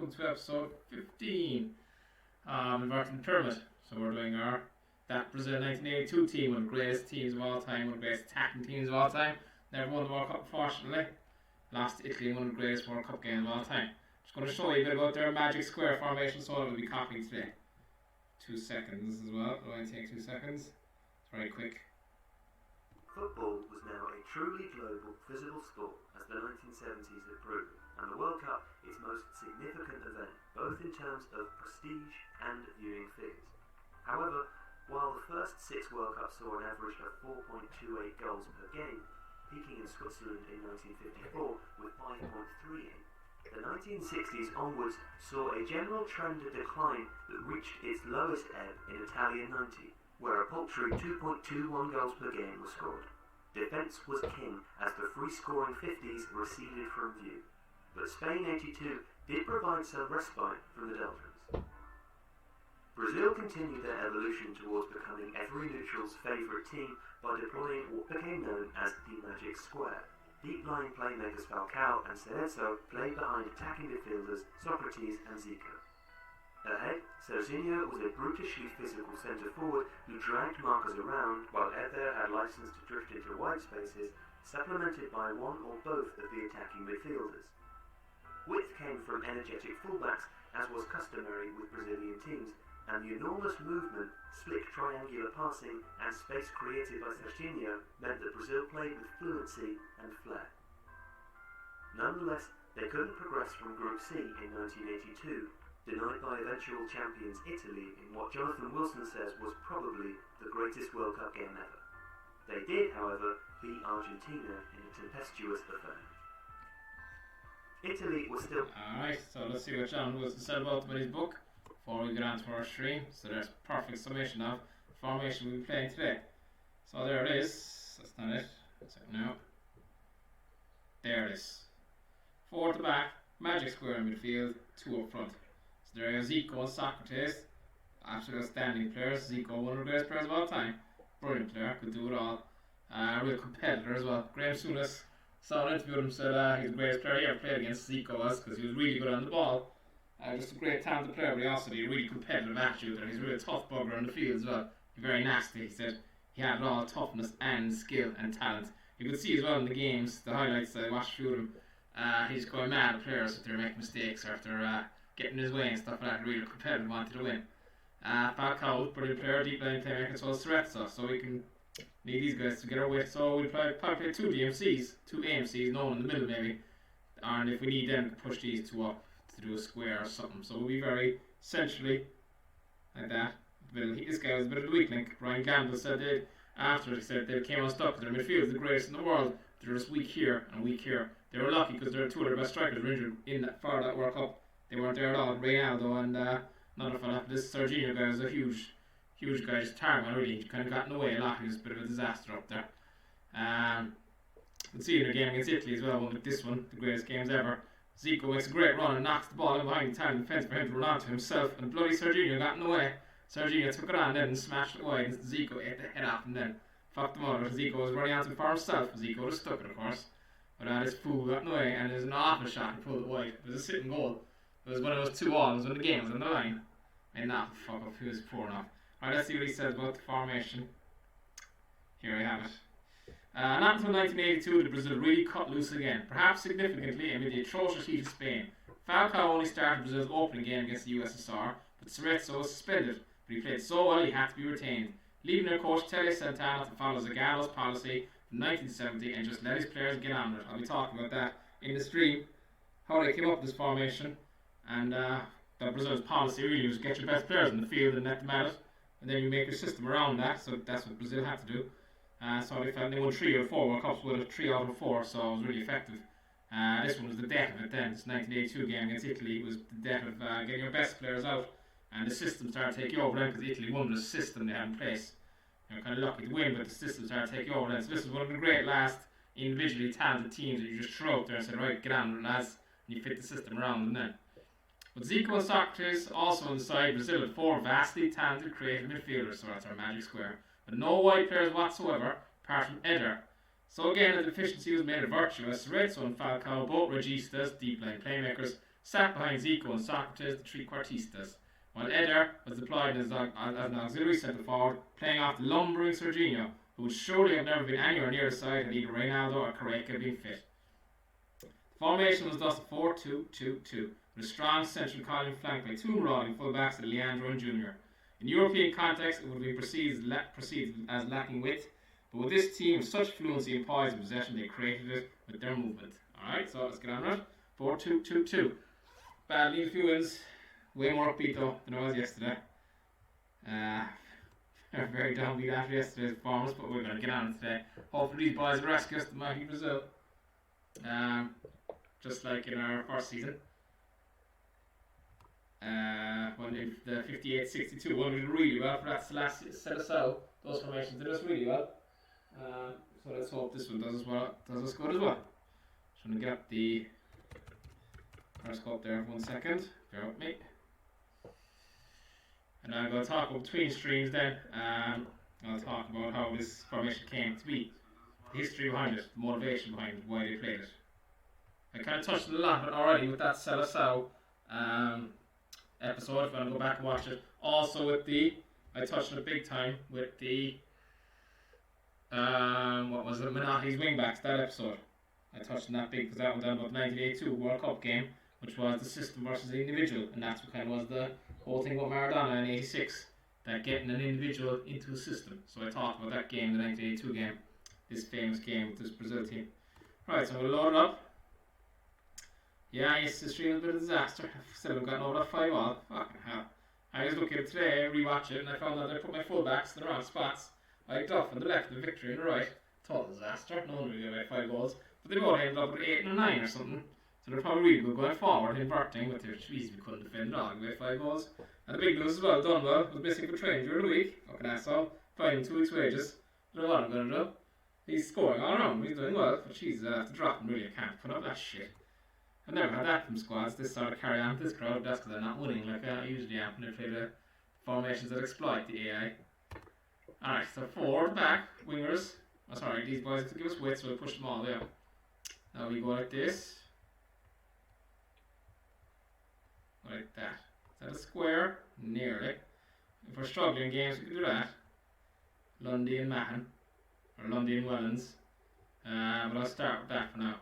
welcome to episode 15 of Inverting the Pyramid. So we're doing that Brazil 1982 team, one of the greatest teams of all time, one of the greatest attacking teams of all time. Never won the World Cup, unfortunately. Lost to Italy in one of the greatest World Cup games of all time. Just going to show you a bit about their magic square formation, so we'll be copying today. 2 seconds as well, it'll only take 2 seconds. It's very quick. Football was now a truly global physical sport, as the 1970s had proven, and the World Cup its most significant event, both in terms of prestige and viewing figures. However, while the first 6 World Cups saw an average of 4.28 goals per game, peaking in Switzerland in 1954 with 5.38, the 1960s onwards saw a general trend of decline that reached its lowest ebb in Italia 90, where a paltry 2.21 goals per game was scored. Defence was king as the free-scoring 50s receded from view, but Spain 82 did provide some respite from the Deltans. Brazil continued their evolution towards becoming every neutral's favourite team by deploying what became known as the Magic Square. Deep-lying playmakers Falcao and Cerezo played behind attacking midfielders Socrates and Zico. Ahead, Serginho was a brutishly physical centre-forward who dragged markers around, while Eder had licence to drift into wide spaces, supplemented by one or both of the attacking midfielders. Width came from energetic fullbacks, as was customary with Brazilian teams, and the enormous movement, slick triangular passing, and space created by Serginho meant that Brazil played with fluency and flair. Nonetheless, they couldn't progress from Group C in 1982, denied by eventual champions Italy in what Jonathon says was probably the greatest World Cup game ever. They did, however, beat Argentina in a tempestuous affair. Italy was still... Alright, so let's see what John Wilson said about them in his book before we get on to our stream. So there's a perfect summation of the formation we'll be playing today. So there it is. That's not it. That's it now. There it is. 4 at the back, magic square in midfield, 2 up front. So there are Zico and Socrates, absolutely outstanding players. Zico, one of the greatest players of all time. Brilliant player, could do it all. Real competitor as well. Graham Souness saw an interview with him, said he's the greatest player he ever played against. Zico was, because he was really good on the ball. Just a great talented player, but he also had a really competitive attitude, and he's a real tough bugger on the field as well. He's very nasty. He said he had all toughness and skill and talent. You could see as well in the games, the highlights I watched through them. He's going mad at players if they're making mistakes or if they're getting his way and stuff like that. Really competitive, wanted to win. Falcao, brilliant player, deep line playmaker, as well as Cerezo, so we can need these guys to get our way. So we'll probably play 2 DMCs, 2 AMCs, no one in the middle maybe. And if we need them, to push these 2 up to do a square or something. So we'll be very centrally like that. This guy was a bit of a weak link. Ryan Gamble said after he said they came unstuck. Their midfield is the greatest in the world. They're just weak here and weak here. They were lucky because 2 of their best strikers were injured for that World Cup. They weren't there at all. Ronaldo and another fella. This Serginho guy was a huge guy. Just target really. He kind of got in the way a lot. He was a bit of a disaster up there. We'll see in a game against Italy as well. With this one, the greatest games ever. Zico makes a great run and knocks the ball in behind the Italian defence for him to run onto himself, and bloody Serginho got in the way. Serginho took it on then and smashed it wide, and Zico ate the head off and then fucked him over. Zico was running onto him for himself. Zico would have stuck it, of course. But this fool got in the way, and there's an awful shot and pulled it wide. It was a sitting goal. It was when it was 2-2, it was when the game was on the line. And not the fuck up, he was poor enough. Alright, let's see what he says about the formation. Here we have it. Not until 1982 did Brazil really cut loose again, perhaps significantly amid the atrocious heat of Spain. Falcao only started Brazil's opening game against the USSR, but Cerezo was suspended, but he played so well he had to be retained, leaving their coach Tele Santana to follow Zagallo's policy from 1970 and just let his players get on with it. I'll be talking about that in the stream, how they came up with this formation, and that Brazil's policy really was get your best players in the field and let them at it, and then you make your system around that, so that's what Brazil had to do. So they felt they won 3 or 4 World Cups with a 3 out of 4, so it was really effective. This one was the death of it then. This 1982 game against Italy was the death of getting your best players out, and the system started taking over then because Italy won the system they had in place. They were kind of lucky to win, but the system started taking over then. So this was one of the great last individually talented teams that you just throw out there and said, right, get on with it, lads, and you fit the system around them then. But Zico and Socrates also on the side, Brazil had 4 vastly talented creative midfielders, so that's our magic square. But no wide players whatsoever, apart from Eder. So again, the deficiency was made a virtue as Cerezo and Falcao, both registas, deep line playmakers, sat behind Zico and Socrates, the three Quartistas, while Eder was deployed as an auxiliary centre forward, playing off the lumbering Serginho, who would surely have never been anywhere near his side had either Ronaldo or Correca been fit. The formation was thus 4-2-2-2, with a strong central column flanked by two marauding fullbacks, Leandro and Junior. In European context, it would be perceived as lacking width, but with this team with such fluency and poise in possession, they created it with their movement. Alright, so let's get on with it. 4-2-2-2. Badly a few wins. Way more upbeat though than I was yesterday. Very downbeat after yesterday's performance, but we're going to get on it today. Hopefully these boys will rescue us, the mighty Brazil. Just like in our first season. When in the 58-62 one, we did really well for that last set of so. Those formations did us really well. So let's hope this one does us good as well. Just going to get up the periscope there for 1 second. Bear with me. And I'm going to talk about between streams then. I'll talk about how this formation came to be, the history behind it, the motivation behind it, why they played it. I kind of touched on a lot of it already with that Seleção episode, if you want to go back and watch it. Also with I touched on it big time with the, what was it, Menotti's wingbacks, that episode. I touched on that big because that was done about the 1982 World Cup game, which was the system versus the individual, and that's what kind of was the whole thing about Maradona in 86, that getting an individual into a system. So I talked about that game, the 1982 game, this famous game with this Brazil team. Right, so I'm going to load it up. Yeah, yesterday's stream was a bit of a disaster. I still haven't gotten over that 5-all. Fucking hell. I was looking at it today, rewatch it, and I found that I put my fullbacks in the wrong spots. I had Duff on the left and Victory on the right. Total disaster. No one really got away 5 goals. But they both ended up with 8 and 9 or something. So they're probably really good going forward, inverting, but jeez, we couldn't defend at all. We had 5 goals. And the big news as well, Dunwell was missing for training during the week. Fucking asshole. Finding 2 weeks' wages. I don't know what I'm going to do. He's scoring all around. He's doing well, but jeez, I have to drop him really. I can't put up that shit. I've never had that from squads. This sort of carry on with this crowd. That's because they're not winning like I usually am when they play the formations that exploit the AI. Alright, so forward, back, wingers. Oh, sorry, these boys have to give us width, so we'll push them all the way up. Now we go like this. Like that. Is that a square? Nearly. If we're struggling in games, we can do that. Lundy and Mahon. Or Lundy and Wellens. But I'll start with that for now.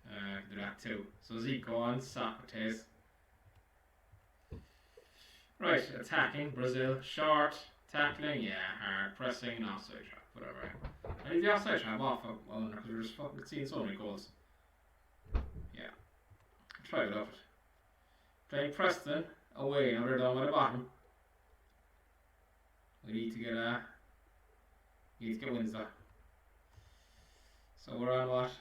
I can do that too. So Zico on Socrates. Right, attacking, Brazil, short, tackling, yeah, hard, pressing, and offside trap, whatever. I need the offside trap off because we're just fucking seeing so many goals. Yeah. Try it out. Playing Preston, away, now they're down by the bottom. We need to get wins though. So we're on what?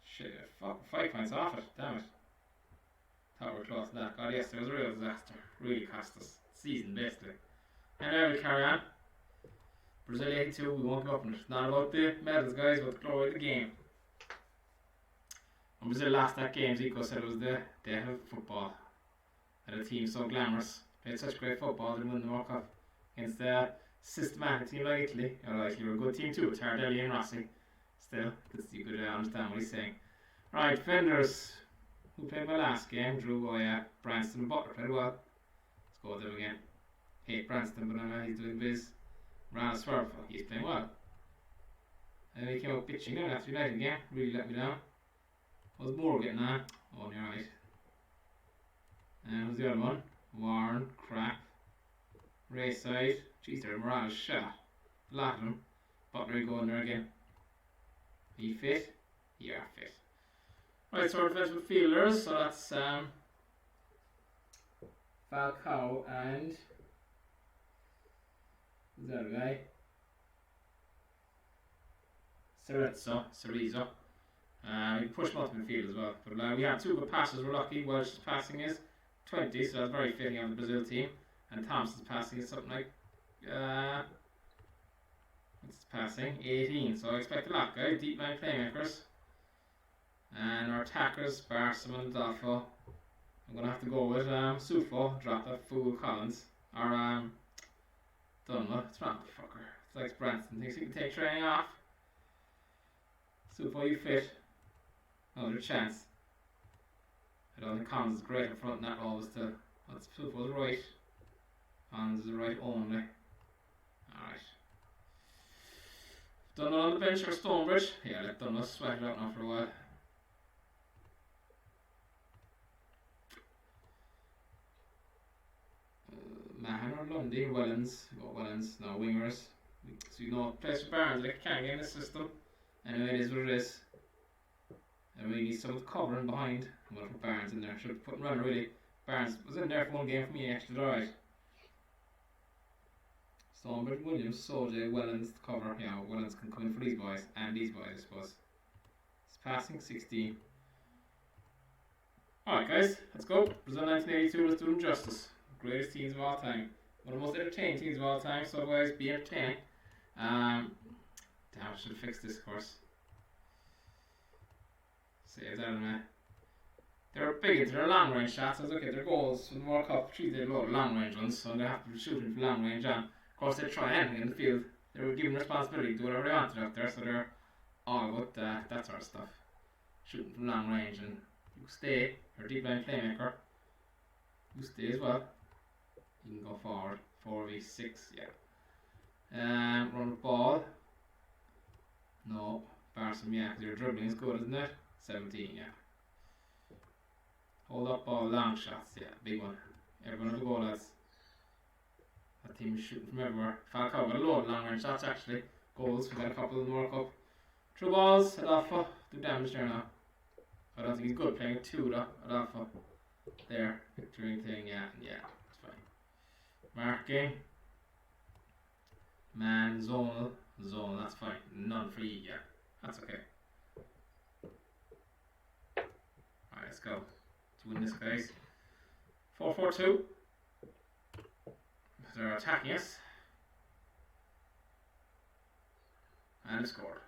Shit, fuck, 5 points off it, damn it. Thought we were close to that. God, yes, it was a real disaster. Really cost us season, basically. And now we'll carry on. Brazil 82, we won't give up on it. It's not about the medals, guys, but the glory of the game. When Brazil lost that game, Zico said it was the death of football. That a team so glamorous, played such great football, didn't win the World Cup against a systematic team like Italy. Italy were a good team too, with Tardelli and Rossi. Still, you could understand what he's saying. Right, defenders. Who played my last game? Drew, Branston and Butler played well. Let's go with them again. Hate Branston, but he's doing biz. Rana Swerve, he's playing well. And he came out bitching then after United again. Really let me down. What was Moore getting on? Oh, you're right. And who's the other one? Warren, crap. Rayside. Jeez, they're a morale shot. A lot of them. Butler going there again. Are you fit? Yeah, fit. Right, so our defensive fielders, so that's Falcao and who's that guy? Cerezo. We push them up in the field as well. But we have 2 good passes, we're lucky. Welsh's passing is 20, so that's very fitting on the Brazil team. And Thompson's passing is something like what's his passing? 18. So I expect a lot, guys. Deep line playmakers. And our attackers, Barsom and Dolfo. I'm going to have to go with Sufo, drop that fool Collins. Or, Dunlop. It's not the fucker. It's like Branson. Thinks he can take training off. Sufo, you fit. Another chance. I don't think Collins is great up front in that role still. That's Sufo's right. Collins is right only. Alright. Dunno on the bench for Stonebridge. Yeah, let Dunno sweat it out now for a while. Mahan or Lundy, Wellens. We got Wellens, no wingers. So you know, place for Barnes, like can't get in the system. Anyway, it is what it is. And we need someone covering behind. I'm going to put Barnes in there. Should have put runner really. Barnes was in there for one game for me, actually, alright. Stonebridge, Williams, Soja, Wellens to cover. Yeah, Wellens can come in for these boys and these boys, I suppose. It's passing 16. Alright, guys, let's go. Brazil 1982, let's do them justice. Greatest teams of all time. One of the most entertaining teams of all time, so guys, be entertaining. Damn, I should have fixed this, of course. Save that in a They're big into their long range shots. I was okay, their goals in the World Cup, they load long range ones, so they have to be shooting for long range. And of course, they try anything in the field. They were given responsibility to do whatever they wanted out there, so they're all about that sort of stuff. Shooting from long range, and you stay, you're a deep line playmaker. You stay as well. You can go forward, 4v6, yeah. Run the ball. No, Barson, yeah, because your dribbling is good, isn't it? 17, yeah. Hold up ball, long shots, yeah, big one. Everyone have a go, lads. That team is shooting from everywhere. Falcao got a load of long range shots, actually. Goals, we got a couple in the World Cup. True balls, Adolfo, do damage there now. I don't think he's good playing with two though, Adolfo. There, victory thing, yeah, it's fine. Marking. Man, zonal, that's fine. None free, yeah, that's okay. Alright, let's go. To win this, guys. 4-4-2. They're attacking us. And scored.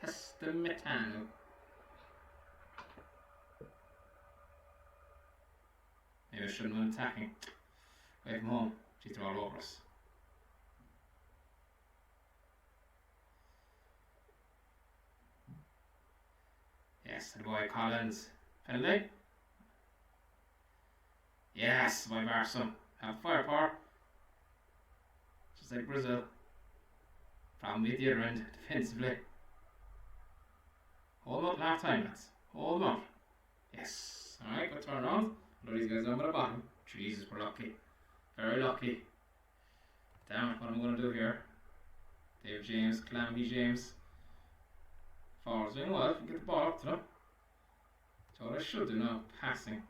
Testamitano. Maybe I shouldn't have been attacking. Away from home. Jeez, they're all over us. Yes, the boy Collins. Penalty? Yes, my Barca. Have firepower. Just like Brazil. Probably at the other end, defensively. Hold them up half time, lads. Hold them up. Yes. Alright, good turn around. Load these guys down by the bottom. Jesus, we're lucky. Very lucky. Damn it, what am I going to do here? Dave James, Clamby James. Forwards doing well, if you get the ball up to them. So what I should do now, passing.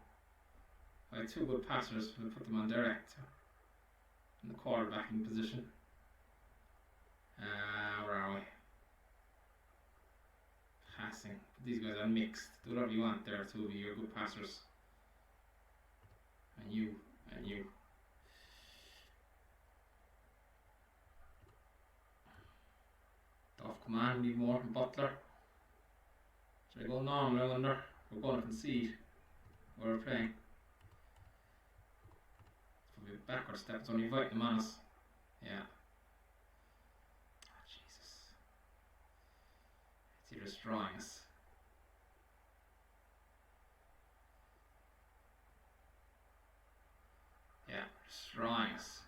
I have two good passers, we'll put them on direct. In the quarterbacking position. Where are we? Passing. Put these guys on mixed. Do whatever you want there, two of you, you're good passers. And you. Duff, come on, need more from Butler. Should I go normal, I wonder? We're going to concede where we're playing. It's probably a backward step, it's only inviting them on us. Yeah. Oh, Jesus. It's either destroying us. Yeah, destroying us.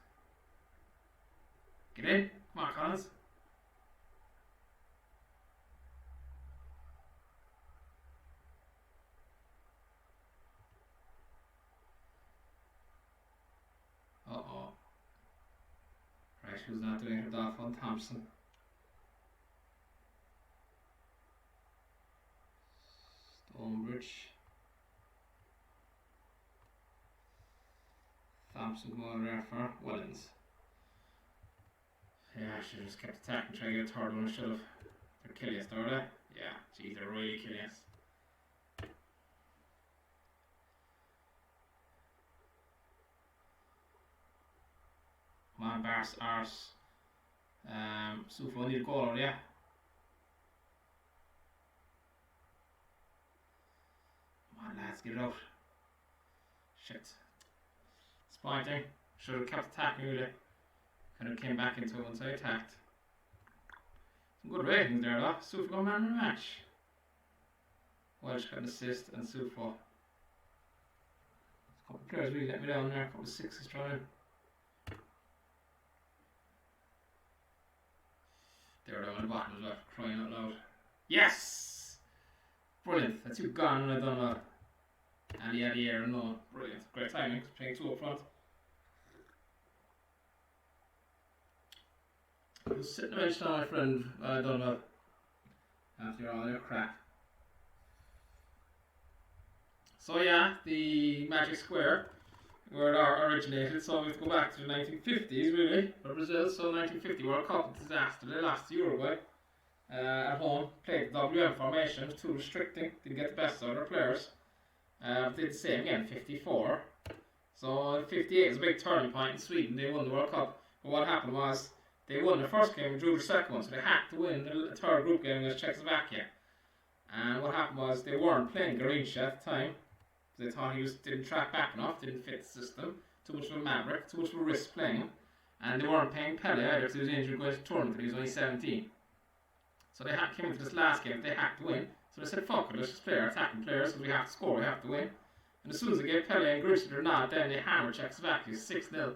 Get in. Come on, Collins. Uh-oh. Right, who's not doing it? Jonathon Thompson. Stonebridge. Thompson come over there for Wellens. Yeah, I should have just kept attacking, trying to get a third one. I should have. They're killing us, are they? Yeah, geez, they're really killing us. Come on, Bars, Ars. Sufo, need a goal over, yeah. Come on, lads, get it out. Shit. Pointing. Should have kept attacking really. Kind of came back into it once I attacked. Some good ratings there though. Sufo got man of the match. Welsh got an assist and Sufo couple of players really let me down there. A couple of sixes trying. They were down at the bottom as well, crying out loud. Yes! Brilliant. That's you gone and I done well. And he had the air and no. Brilliant. Great timing. Playing two up front. I was sitting on the bench now, my friend. I done well. After all their crap. So yeah, the Magic Square, where it originated, so we have to go back to the 1950s really, for Brazil. So 1950 World Cup disaster, they lost to Uruguay at home, played the WM formation, it was too restricting, didn't get the best out of their players. Did the same again, 54. So 58 was a big turning point in Sweden, they won the World Cup. But what happened was, they won the first game and drew the second one, so they had to win the third group game against Czechoslovakia. And what happened was, they weren't playing Garincha at the time. They thought he didn't track back enough, didn't fit the system, too much of a maverick, too much of a risk playing. And they weren't paying Pele either because he was injured going to the tournament, he was only 17. So they came into this last game, they had to win. So they said, fuck it, let's just play our attacking players, because we have to score, we have to win. And as soon as they gave Pele and Garincha their nod, then they hammered Czechoslovakia 6-0.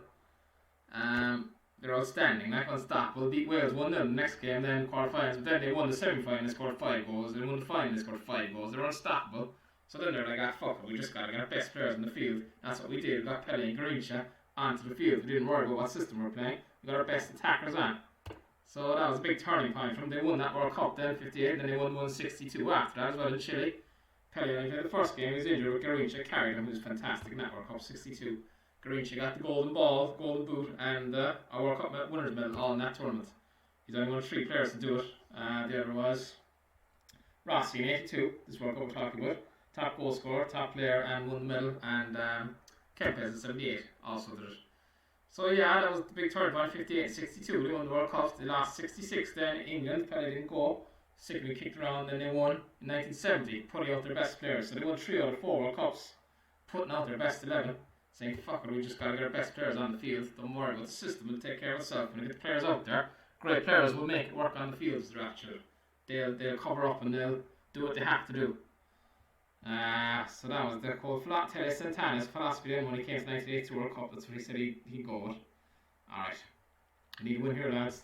They're outstanding, like unstoppable, beat Wales 1-0 the next game, then quarterfinals, but then they won the semi-final, they scored 5 goals, they won the final, they scored 5 goals, they were unstoppable. So then they're like, ah, fuck it, we just gotta get our best players in the field. That's what we did, we got Pele and Garincha onto the field, we didn't worry about what system we were playing, we got our best attackers on. So that was a big turning point for them. They won that World Cup then, 58, then they won 162 after that as well in Chile. Pele only played the first game, he was injured, but Garincha carried him, he was fantastic in that World Cup, 62. Garincha got the golden ball, golden boot, and a World Cup winners medal all in that tournament. He's only one of 3 players to do it. The other was Rossi in 82, this World Cup we're talking about. Top goal scorer, top player, and won the medal. And Kempes in 78 also did it. So yeah, that was the big turn point, 58-62. They won the World Cup. They lost 66 then in England. Pele didn't go. Sickly kicked around, then they won in 1970, putting out their best players. So they won 3 out of 4 World Cups, putting out their best 11. Saying, fuck it, we just gotta get our best players on the field. Don't worry about the system, it'll take care of itself. When we get the players out there, great players will make it work on the field as they're actually. They'll cover up and they'll do what they have to do. So that was the called Tele Santana's philosophy then when he came to the 1982 World Cup. That's what he said he'd go with. Alright. I need to win here, lads.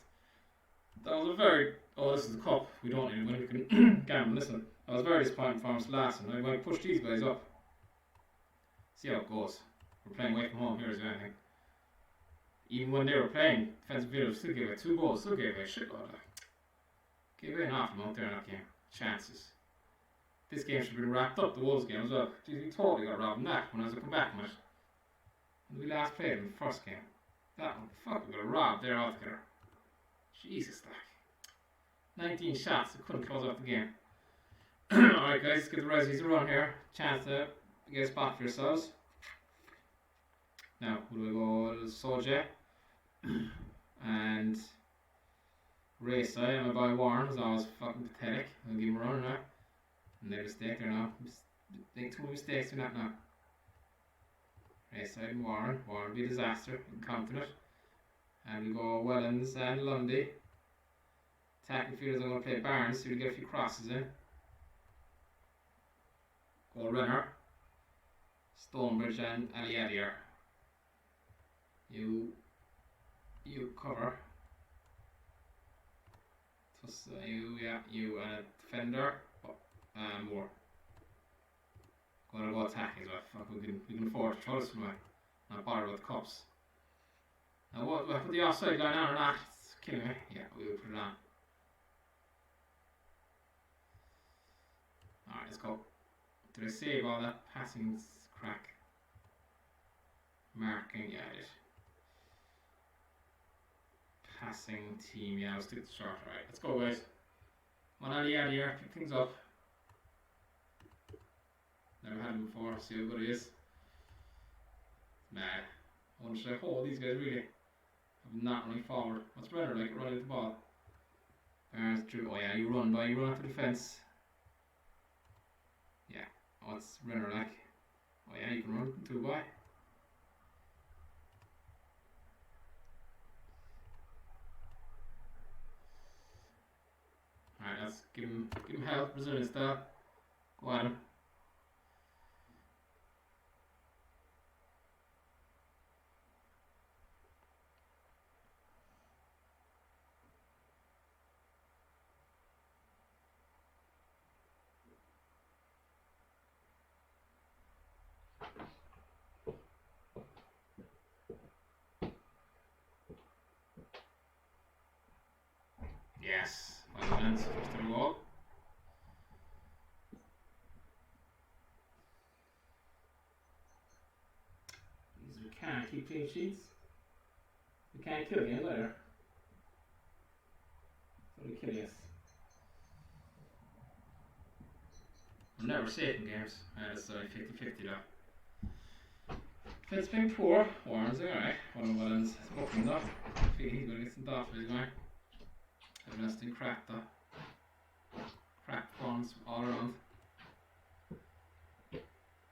That was a very... Oh, this is the cup. We don't need to win. We can gamble. Listen, that was very disappointing performance last one. I'm going to push these guys up. See how it goes. We're playing away from home here as anything. Even when they were playing, defensive midfield still gave away 2 goals, still gave away a shitload. Gave away an awful amount there in that game. Chances. This game should have been wrapped up, the Wolves game as well. Jeez, we totally got robbed in that when I was come back from it. When we last played in the first game. That one, fuck, we got robbed there altogether. Jesus, like. 19 shots, we couldn't close out the game. Alright guys, let's get the Resies a run here. Chance to get a spot for yourselves. Now, who do we go? Soja. And Race, I'm going to buy Warren, was always fucking pathetic. I'll give him a run now. Made a mistake there now. Make 2 mistakes in that now. Race side and Warren. Warren be a disaster. Confident. And we go Wellens and Lundy. Attacking fielders, I'm going to play Barnes so we get a few crosses in. Go Renner. Stonebridge and Ali Adier. You cover. Plus you and a defender. More. Gonna go attacking as well. Fuck, we can afford to throw this from away. Not bother about the cups. Now what do I put the offside line on or not? It's killing me. Yeah, we will put it on. Alright, let's go. Did I save all that passing crack? Marking, yeah I did. Passing team, yeah, let's do the short. Alright, let's go guys. One out here, pick things up. Never had him before, see how good he is. Nah. I wonder should I hold these guys really? I'm not running forward. What's Brenner like running at the ball? Barnes drew. Oh yeah, you run at the defence. Yeah. What's Renner like? Oh yeah, you can run too, boy. Alright, let's give him help, Brazilian style. Go at him. can't keep clean sheets. We can't kill games either. So we kill us. We're never safe in games. It's only 50-50 though. Fed's been poor. Warren's alright. One of Willen's booking though. I feel he's going to get sent off for his guy. Everyone else doing crap though. Crap forms all around.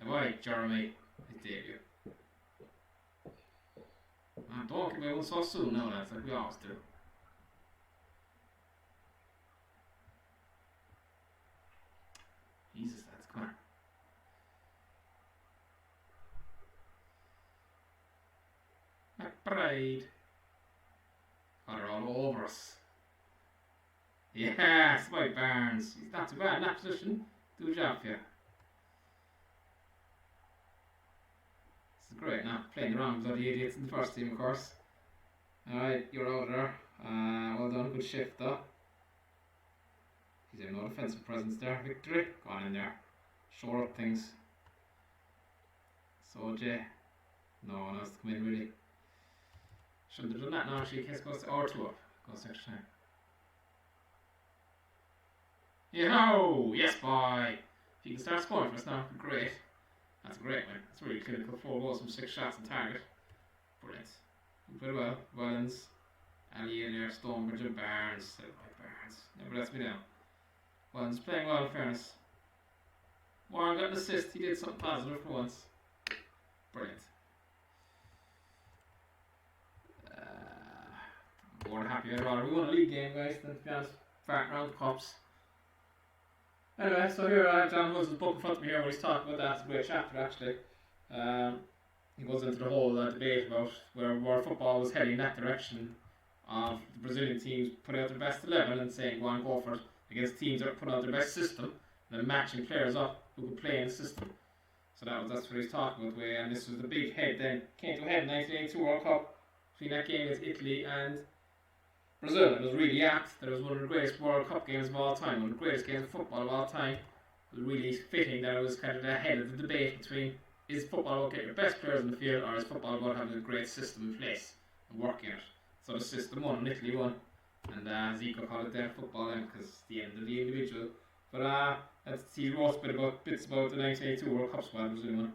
Alright, Jeremy. His debut. Man, don't give away one so soon now, lads, like we always do. Jesus, lads, come on. McBride. Got her all over us. Yes, by Barnes. He's not too bad in that position. Do a job for you. This is great now. Playing around with all the idiots in the first team, of course. Alright, you're over there. Well done, good shift though. He's having no defensive presence there. Victory. Go on in there. Shore up things. So Jay. No one else to come in really. Shouldn't have done that now. She goes to R2 up. Goes extra time. Yo! Yes, boy! If you can start scoring for us now, great. That's a great win. That's really clinical. 4 goals from 6 shots on target. Brilliant. You played well. Wellens, Ali in there, Stonebridge and Barnes. Barnes. Never lets me down. Wellens playing well in fairness. Warren got an assist. He did something positive for once. Brilliant. More happy I'd rather we won a league game, guys, than to be honest, farting around the cups. Anyway, so here John Hull's book in front of me here where he's talking about that. It's a great chapter actually. He goes into the whole debate about where world football was heading in that direction of the Brazilian teams putting out their best 11 and saying go on, go for it against teams that put out their best system and then matching players up who could play in the system. So that's what he's talking about. And this was the big head then. Came to a head in 1982 World Cup between that game against Italy and Brazil. It was really apt that it was one of the greatest World Cup games of all time, one of the greatest games of football of all time. It was really fitting that it was kind of the head of the debate between is football about getting your best players in the field or is football about having a great system in place and working it. So the system won and Italy won. And Zico called it their football then because it's the end of the individual. But he wrote bits about the 1982 World Cup squad Brazil won.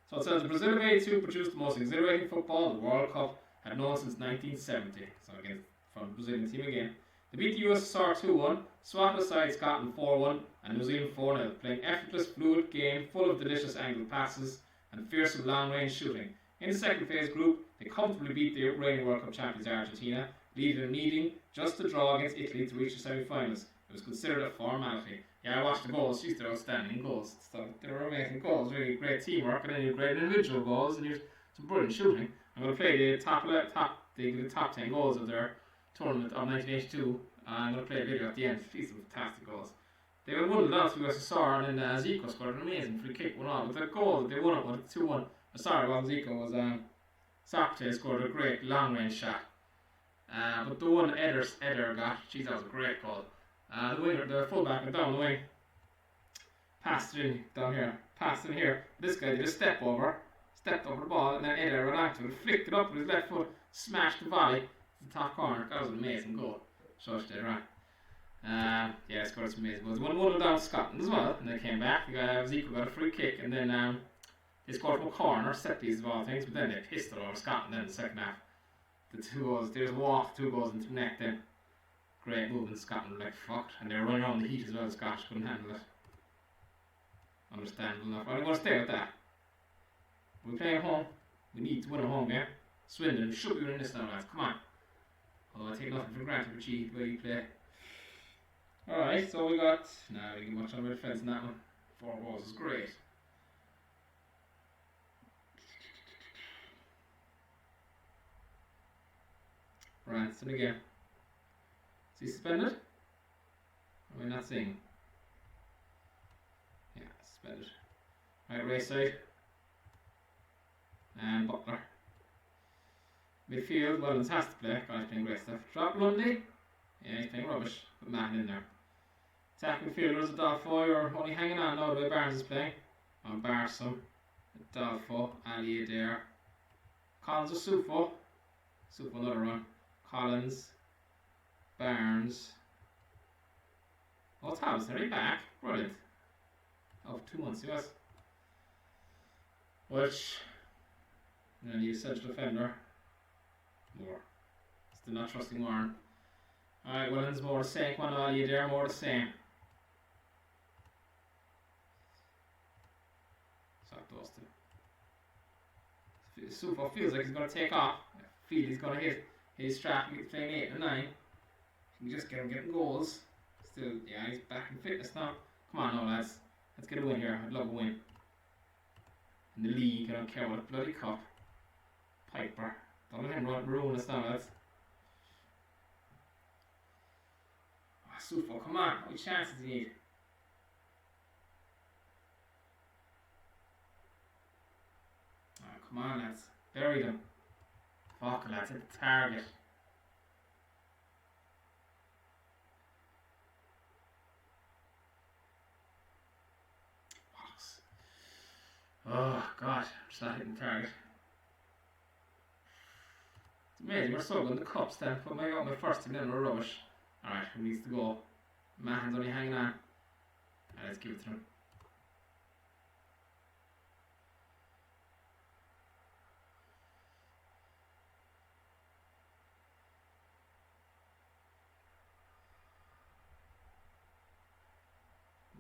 So it says the Brazil of 82 produced the most exhilarating football the World Cup had known since 1970. So again, from the Brazilian team again. They beat the USSR 2-1, swatted aside Scotland 4-1 and New Zealand 4-0, playing effortless, fluid game full of delicious angled passes and fearsome long-range shooting. In the second phase group, they comfortably beat the reigning World Cup champions Argentina, leaving them needing just a draw against Italy to reach the semi-finals. It was considered a formality. Yeah, I watched the goals. She's their outstanding goals. So they were amazing goals. Really great teamwork, and then you had great individual goals, and you had some brilliant shooting. I'm going to play the top 10 goals of their tournament of 1982. I'm going to play a video at the end. These are fantastic goals. They won the last to USSR, and then Zico scored an amazing free kick, 1-1. With the goal, they won it with 2-1. Sorry, well, Zico was Socrates scored a great long range shot. But the one Eder got, geez, that was a great goal. The fullback went down the wing, passed it in down here, passed it in here. This guy did a stepped over the ball, and then Eder ran onto it, flicked it up with his left foot, smashed the volley to the top corner. That was an amazing goal. So they ran. Yeah, scored some amazing goals. 1-1 down to Scotland as well, and they came back. Zico got a free kick, and then they scored from a corner, set piece of all things, but then they pissed it over Scotland then in the second half. The 2 goals, there's a walk, 2 goals into the net then. Great move in Scotland, like fucked, and they were running around the heat as well. The Scottish couldn't handle it. Understandable enough. I'm going to stay with that. We're playing at home. We need to win a home game. Swindon should be winning this now, lads. Come on. Although I take nothing for granted with G, the way you play. Alright, so we got. Nah, we didn't get much on the defence in that one. 4 goals is great. Branson again. Is he suspended? Are we not seeing? Yeah, suspended. Right, race side. And Butler. Midfield, Wellens has to play. Guy's playing great stuff. Drop Lundy. Yeah, he's playing rubbish. Put Martin in there. Attacking midfielders, Adolfo, you're only hanging on now the way Barnes is playing. On Barsom, Adolfo, Ali Adair, Collins or Sufo. Sufo another run. Collins. Barnes. Oh, Thomas, are he back? Brilliant. Oh, 2 months, yes. Which, then you central defender. More. Still not trusting Warren. Alright, Williams more the same. Come on, all you there, more the same. Stop those two. Sufo feels like he's going to take off. I feel he's going to hit his strap. He's playing 8 and 9. You can just get him getting goals. Still, yeah, he's back in fitness now. Come on, now, lads. Let's get a win here. I'd love a win. In the league, I don't care what bloody cup. Piper. Don't let him ruin us now, lads. Oh, Sufo, come on. How many chances do you need? Oh, come on, lads. Bury them. Fuck, lads. Hit the target. Oh, God. I'm just not hitting the target. It's amazing. We're so good in the cups then. But I got my first team then we're rubbish. Alright, who needs to go? Mahan's only hanging on. Alright, let's give it to him.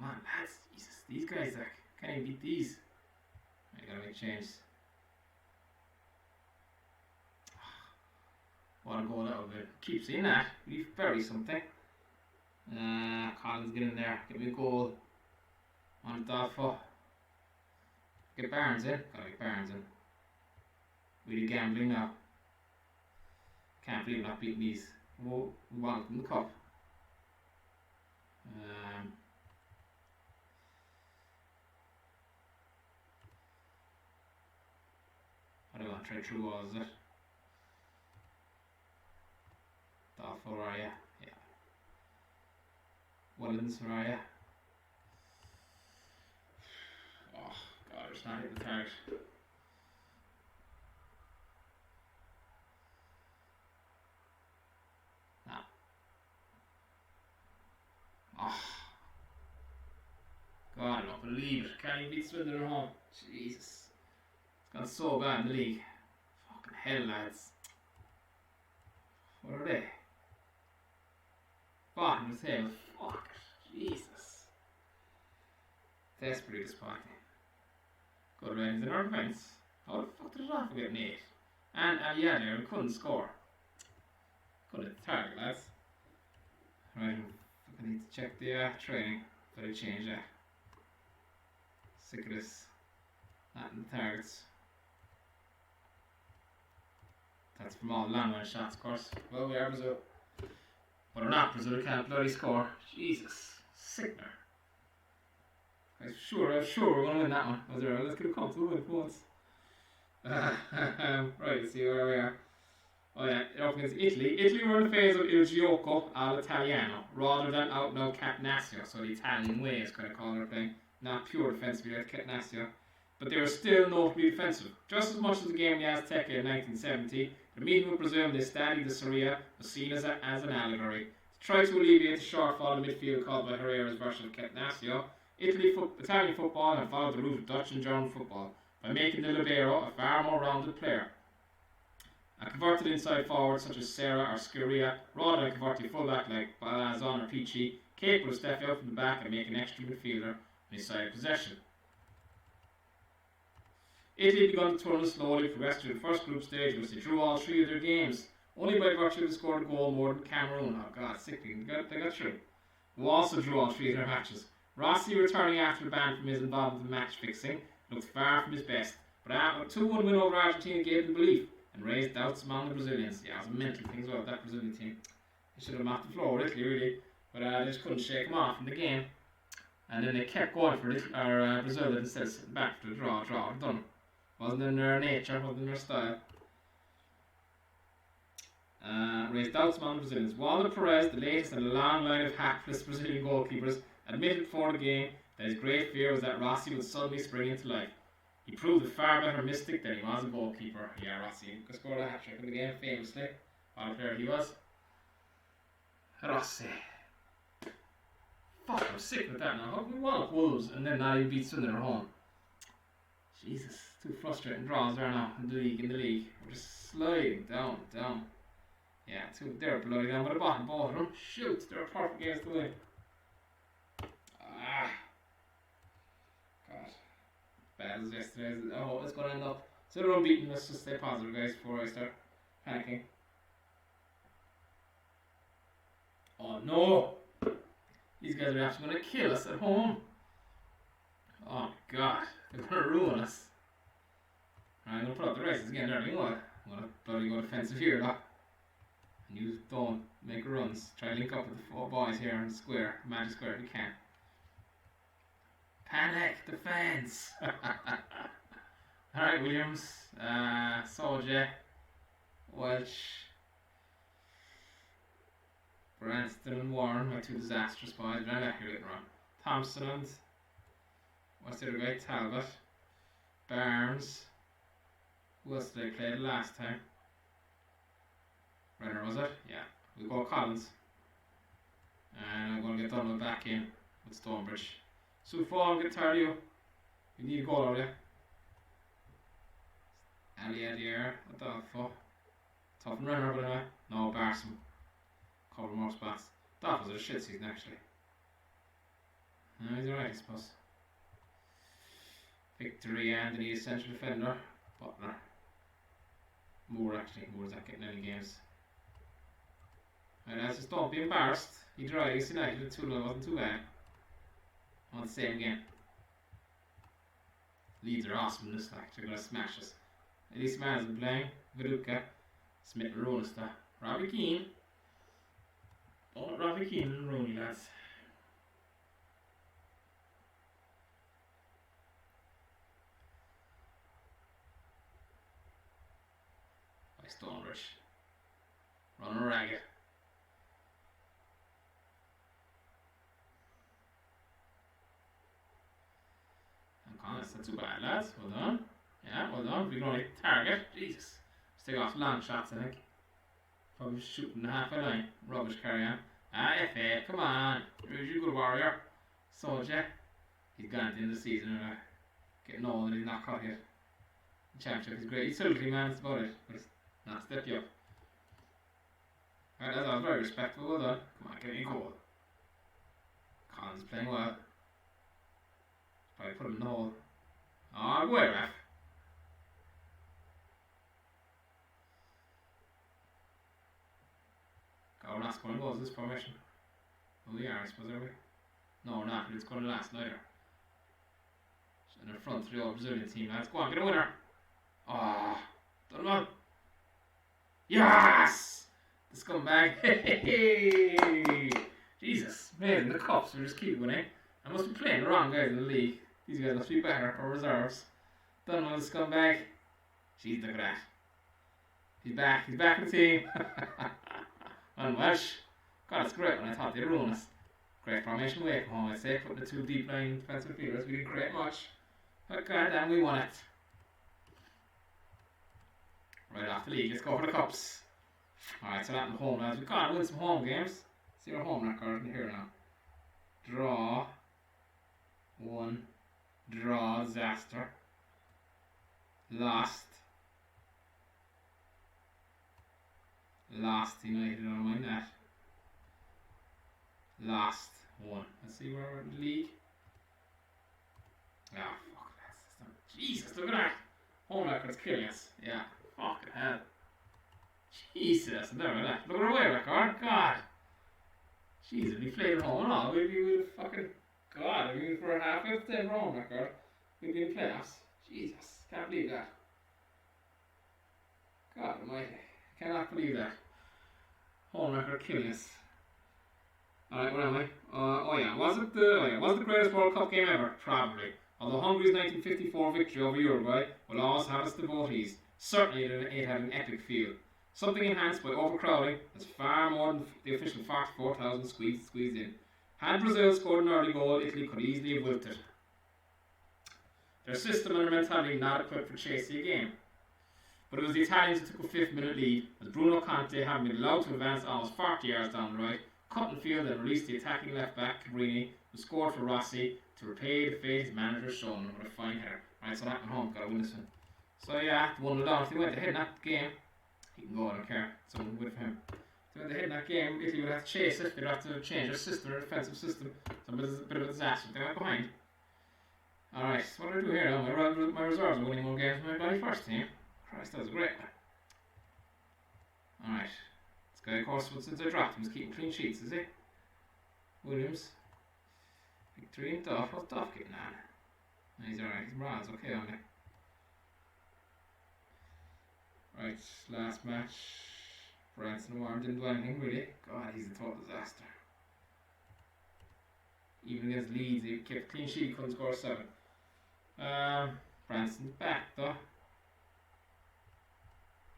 Come on, lads. Jesus, these guys, like, can't even beat these. I gotta make change. What a goal that would be. Keep seeing that. We've buried something. Collins, get in there. Get me a goal. On the dot. Get Barnes in. Gotta get Barnes in. Really gambling now. Can't believe not beating these. We want in the cup. I don't want to try through walls, is it? Dalfo, where are you? Yeah. Willens, where are you? Oh, God, it's not hitting the target. Nah. Oh. God, I don't believe it. Can't even beat Swindon at home. Jesus. It's gone so bad in the league. Fucking hell, lads. What are they? Bottom of the table. Fuck it. Jesus. Desperately disappointing. Good ratings in our defence. How the fuck did it off get an 8? And yeah, there, we couldn't score. Couldn't hit the target, lads. Right, I need to check the training. But I change that. Sick of this. Not in the targets. That's from all long range shots, of course. Well, we are Brazil. But we're not Brazil, we can't bloody score. Jesus. Sickener. I'm sure we're going to win that one. Let's get a comfortable win for once. Right, let's see where we are. Oh yeah, it opens Italy. Italy were in the phase of il gioco all'italiano, rather than out and out catenaccio, so the Italian way is kind of called their thing. Not pure defensive like catenaccio. But they were still notably defensive. Just as much as the game in the Azteca in 1970, the meeting with Brazil in the Stadio de Soria was seen as an allegory. To try to alleviate the shortfall in midfield caused by Herrera's version of catenaccio, Italian football had followed the route of Dutch and German football by making the libero a far more rounded player. A converted inside forward such as Serra or Sciria, rather than a converted fullback like Balazon or Pichi, capable of stepping out from the back and making an extra midfielder in his side of possession. Italy began to turn slowly, progressed through the first group stage in which they drew all 3 of their games, only by virtue of scoring a goal more than Cameroon. Oh God, sickening, they got through. Who also drew all 3 of their matches. Rossi, returning after the ban from his involvement in match fixing, looked far from his best, but a 2-1 win over Argentina gave them belief and raised doubts among the Brazilians. Yeah, it was a mental thing as well, that Brazilian team. They should have mopped the floor with Italy, really, but they just couldn't shake them off in the game. And then they kept going for Brazil instead of sitting back for the draw, done. Wasn't in their nature, wasn't in their style. Raised doubts among the Brazilians. Waldo Perez, the latest in a long line of hapless Brazilian goalkeepers, admitted before the game that his great fear was that Rossi would suddenly spring into life. He proved a far better mystic than he was a goalkeeper. Yeah, Rossi scored a hat-trick in the game famously. What a player he was. Rossi. Fuck, I'm sick with that now. How can we wallop Wolves and then not even beat Sunderland at home? Jesus, two frustrating draws there now in the league. We're just sliding down. Yeah, they're bloody down by the bottom, both of them. Shoot, they're a perfect games to win. God. Bad as yesterday. Oh, it's going to end up. So they're unbeaten. Let's just stay positive, guys, before I start panicking. Oh no! These guys are actually going to kill us at home. Oh God, they're going to ruin us. I'm going to put up the races again there. You know what? I'm going to bloody go defensive here, though. And you don't make runs. Try to link up with the four boys here in the square, magic square if you can. Panic defense. Alright, Williams, Soldier, Welch, Branston and Warren, my two disastrous boys. Right back here later on. Thompson and what's the other guy? Talbot, Barnes. Who else did I play the last time? Renner, was it? Yeah. We'll go Collins. And I'm going to get Donald back in with Stonebridge. Sufol, get tired of you. You need a goal out of you. Ali Adier, what the fuck? Tough and Renner, but anyway. No, Barson. Cover more spots. That was a shit season, actually. No, he's alright, I suppose. Victory and the essential defender. Butler. Moore, actually. Moore's not getting any games. And just don't be embarrassed. He tried against United with 2-0, wasn't too bad. On the same game. Leeds are awesome in this, like, they're going to smash us. Elise Mann isn't playing. Viduka. Smith and Rooney stuff. Robbie Keane. Oh, Robbie Keane and Rooney, lads. By Stonebridge. Running ragged. That's not too bad, lads. Well done. Yeah, well done. We're going to target. Jesus. Let's take off long shots, I think. Probably shooting the halfway line. Rubbish carry on. FA, come on. Here's your good warrior. Soldier. He's gone at the end of the season and getting old and he's not caught yet. The championship is great. He's silky, man. That's about it. But it's not stepped you up. Alright, that was very respectful. Well done. Come on, get me a goal. Collins playing well. Probably put him in the hole. Oh, go away, ref. God, we're not scoring goals in this formation. Well, we are, I suppose, are we? No, we're not, but it's going to last neither. In the front three old Brazilian team, lads. Go on, get a winner. Oh, done well. Yes! The scumbag. Hey! Jesus, man, the cups are just keep winning. I must be playing the wrong guys in the league. These guys must be better for reserves. Done with the scumbag. Jeez, look at that. He's back in the team. And Welsh. God, it's great when I thought they'd ruin us. Great formation away from home, I'd say. Putting the two deep line defensive fielders, we didn't create much. But goddamn, we won it. Right off the league, let's go for the cups. Alright, so that in the home, lads. We've got to win some home games. See our home record in here now. Draw. 1. Draw, disaster. Lost United, I don't mind that. Lost 1. Let's see where we're in the league. Ah, fuck that. Jesus, look at that. Home record's killing us. Yeah, fucking hell. Jesus, never that. Look at our away record. God. Jesus, we played at home and all. We'd be fucking. God, I mean, for a half of the home record, we'd be in playoffs. Jesus, can't believe that. God almighty, cannot believe that. Home record killing us. Alright, where am I? Was it the greatest World Cup game ever? Probably. Although Hungary's 1954 victory over Uruguay will always have its devotees. Certainly it had an epic feel. Something enhanced by overcrowding that's far more than the official 44,000 squeezed in. Had Brazil scored an early goal, Italy could easily have wilted. Their system and their mentality not equipped for chasing a game. But it was the Italians who took a 5-minute lead as Bruno Conte, having been allowed to advance almost 40 yards down the right, cut in field and released the attacking left back Cabrini, who scored for Rossi to repay the fate his manager shown him with a fine header. Right, so that went home, gotta win this one. So yeah, 1-0 down. If they went ahead in that game, he can go, I don't care. Someone good for him. If they went ahead in that game, Italy would have to chase it, they'd have to change their system, their defensive system. So it was a bit of a disaster. They went behind. Alright, so what do I do here now? My reserves are winning more games than my bloody first team. Christ, that was great. Alright. This guy, of course, since I dropped him, is keeping clean sheets, is he? Williams. Victory and Duff. What's Duff getting on? No, he's alright. He's bronze. Okay, on there. Right, last match. Branson Warren didn't do anything, really. God, he's a total disaster. Even against Leeds, he kept clean sheet, he couldn't score 7. Branson's back, though.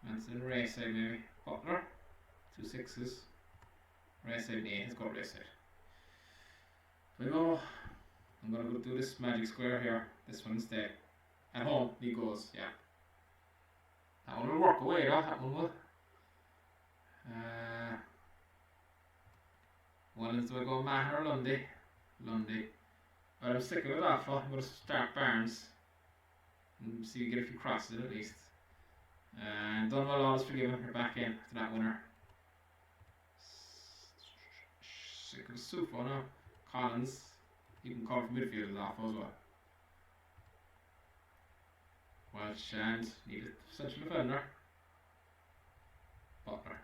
Branson, race side maybe. Butler, 2 6s. Race side 8, let's go race side. So we go. I'm gonna go do this magic square here. This one instead. At home, he goes, yeah. That one will work away, though. That one will. One is, do I go Maher or Lundy? Lundy. But I'm sticking with that, I'm going to start Barnes. And see if we get a few crosses at least. And Dunwell always forgiven, we're back in to that winner. Sick of the Sufo now. Collins. You can call from midfield as awful as well. Welsh and need a central defender. Butler.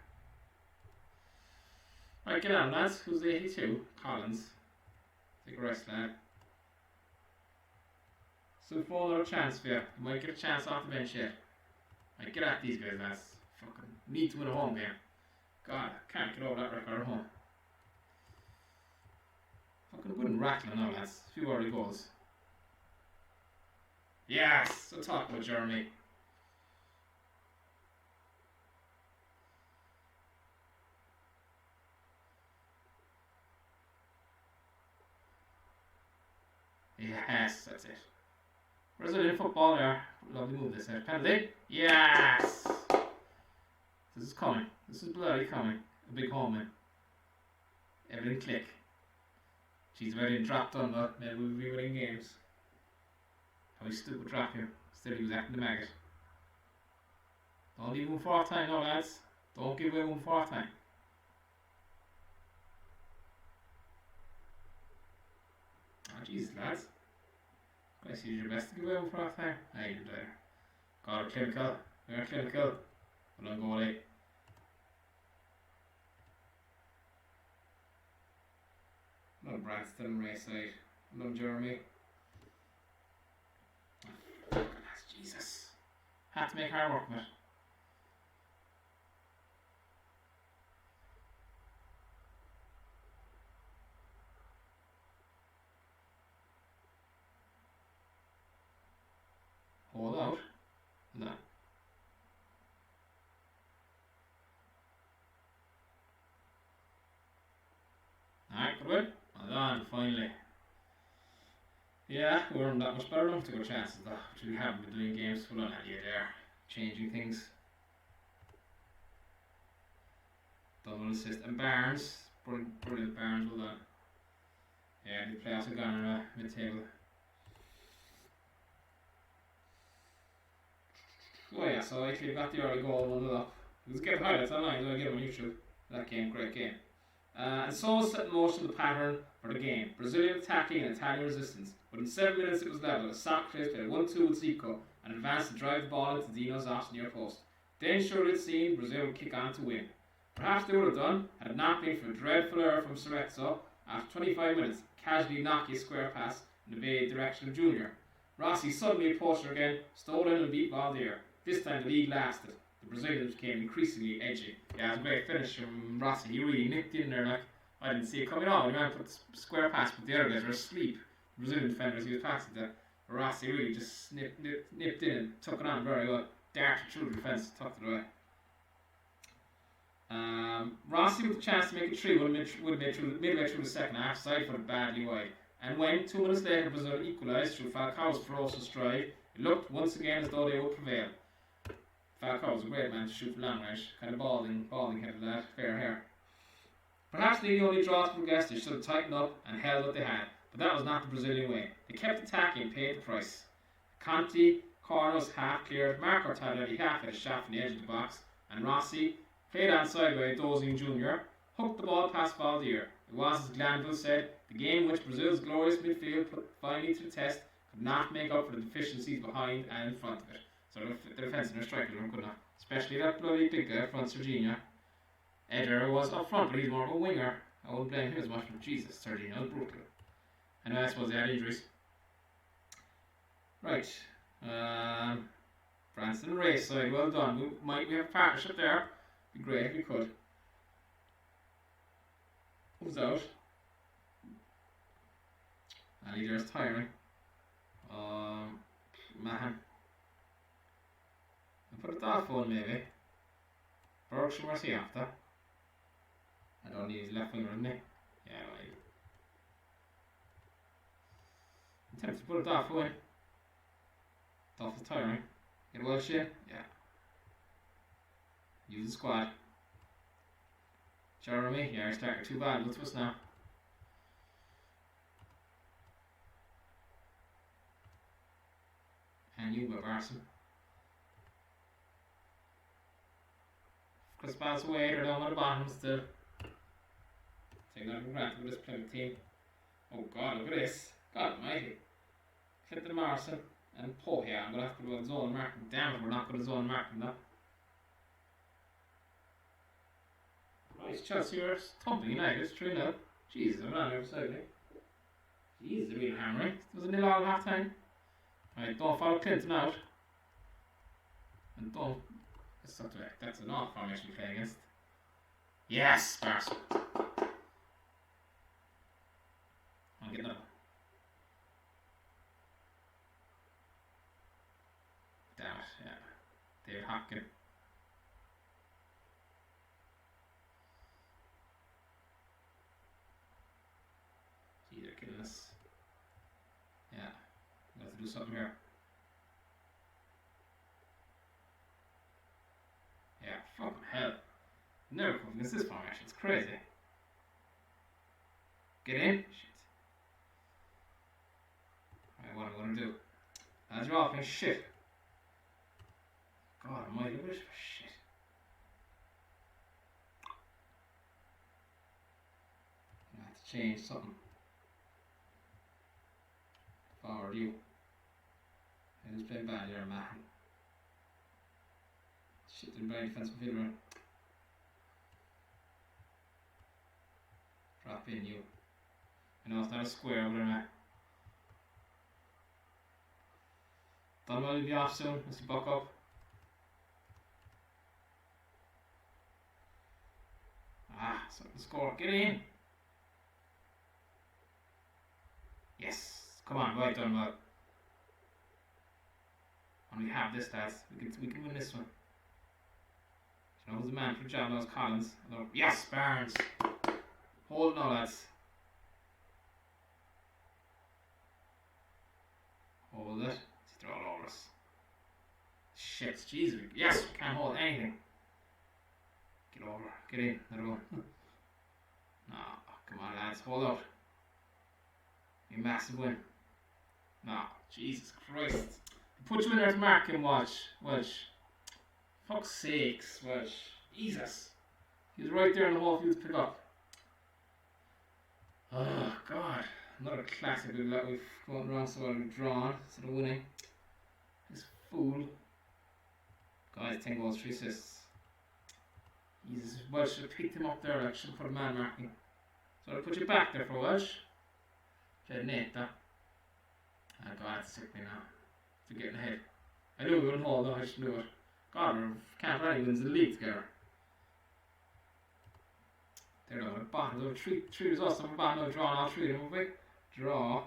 Right, get on lads. Who's the 82? Collins. Take a rest, lad. So for another chance for you. You might get a chance off the bench yet. Right, get at these guys, lads. Fucking need to win a home game. God, I can't get over that record at home. Fucking good and rattling now, lads. A few early goals. Yes! So talk about Jeremy. Yes, that's it. Brazilian football there. Lovely move this here. Penalty. Yes! This is coming. This is bloody coming. A big home in. Everything click. She's already dropped on though. Maybe we'll be winning games. How stupid drop here. Still he was acting the maggot. Don't leave him for our time now, lads. Don't give away one for our time. Oh Jesus, lads. I see your best to give away one for our time. Aye, you're there. Got a clinical. We're clinical. Well on goalie. No Branston, race side. No Jeremy. Jesus. Had to make hard work of it. Hold out. No. Alright, good win. Well done, finally. Yeah, we weren't that much better enough to go chances though, which we haven't been doing games full on idea there. Changing things. Double assist. And Barnes. Brilliant Barnes, well done. Yeah, the playoffs have gone mid-table. Oh yeah, so Italy got the early goal, 1-0 up. Let's get highlights online, so I get them on YouTube. That game, great game. And so set in motion the pattern for the game. Brazilian attacking and Italian resistance. Within 7 minutes it was level. A Socrates played 1-2 with Zico and advanced to drive the ball into Dino's off near post. Then surely it seemed Brazil would kick on to win. Perhaps they would have done had it not been for a dreadful error from Cerezo after 25 minutes, casually knocking a square pass in the direction of Junior. Rossi suddenly approached her again, stole in and beat Valdir. This time the league lasted. The Brazilians became increasingly edgy. Yeah, it was a great finish from Rossi. He really nipped in there like I didn't see it coming on. He went for the square pass, but the other guys were asleep. The Brazilian defenders he was passing to. Rossi really just nipped in and took it on very well. Darted through the defence, tucked it away. Rossi with the chance to make it 3 would have made through midway through the second half, side for it badly wide. And when 2 minutes later Brazil equalised through Falcao's ferocious drive, it looked once again as though they would prevail. Falcao was a great man to shoot for long range, kind of balding head of that, fair hair. Perhaps the only draw to progress, they should have tightened up and held what they had, but that was not the Brazilian way. They kept attacking and paid the price. Conti, corner was half cleared, Marco Tardelli half hit a shot from the edge of the box, and Rossi, played onside by Dozing Jr., hooked the ball past Valdir. It was, as Glanville said, the game which Brazil's glorious midfield put finally to the test could not make up for the deficiencies behind and in front of it. So the defence and their strikers weren't good enough. Especially that bloody big guy from Serginho. Eder was up front, but he's more of a winger. I wouldn't blame him as much, but Jesus, Serginho was brutal. And I suppose they had injuries. Right. Branson and Ray side, well done. We have a partnership there. Be great if we could. Who's out? Ali there's tiring. Mahan. I'll put a dog phone maybe. Berkshire, where's he after? I don't need his left winger, isn't he? Yeah, I don't need it. I'm tempted to put a dog phone in. Duff is tiring. Get Welsh in? Yeah. Use the squad. Jeremy? Yeah, he's starting too bad. Look to us now. And you, Barson. Chris Bass away, they're down at the bottom still. Taking that for granted with this Plymouth team. Oh god, look at this. God almighty. Clinton Morrison and Poe here. I'm going to have to put a zone marking. Damn it, we're not going to zone marking though. Nice Chelsea are thumping United, 3-0. Jesus, I'm on the other side, eh? Jesus, they're really hammering. It was a nil all at half time. Right, don't follow Clinton out. And don't. That's an off formation we play against. Yes, Barson. I'm getting up. Damn it, yeah. David Hopkin. Gee, they're killing us. Yeah, we have to do something here. Yeah, fucking hell. Never come against this formation, it's crazy. Get in? Shit. Right, what am I gonna do? As you're off in shit. God almighty, look at this for shit. I have to change something. Forward you. Who's playing bad here, man? Shit, didn't play defensive midfielder. Drop in you. I know it's not a square, but anyway. Dunwell will be off soon. Let's buck up. Ah, something to score. Get in. Yes. Come on, right Dunwell. And we have this, lads. We can win this one. You know who's the man for the job? That was Collins. Yes, Barnes. Hold no, lads. Hold it. Throw it over us. Shit, jeez. Yes, we can't hold anything. Get over. Get in. Another one. No, come on, lads. Hold out. A massive win. No, Jesus Christ. Put you in there to mark him, Welsh. Fuck's sakes, Welsh. Jesus. He was right there in the whole field to pick up. Oh, God. Another classic that we've gone wrong, so we've drawn instead of winning. This fool. Guys, 10 goals, 3 assists. Jesus, Welsh should have picked him up there, like, should have put a man marking. So I'll put you back there for Welsh. Neta. Oh God, it's sick me now. For getting ahead. I knew we wouldn't hold on, I should do it. God, we can't really win the league together. They're down at the bottom. There were three results on the bottom. Drawing all 3 of them, won't we? Draw.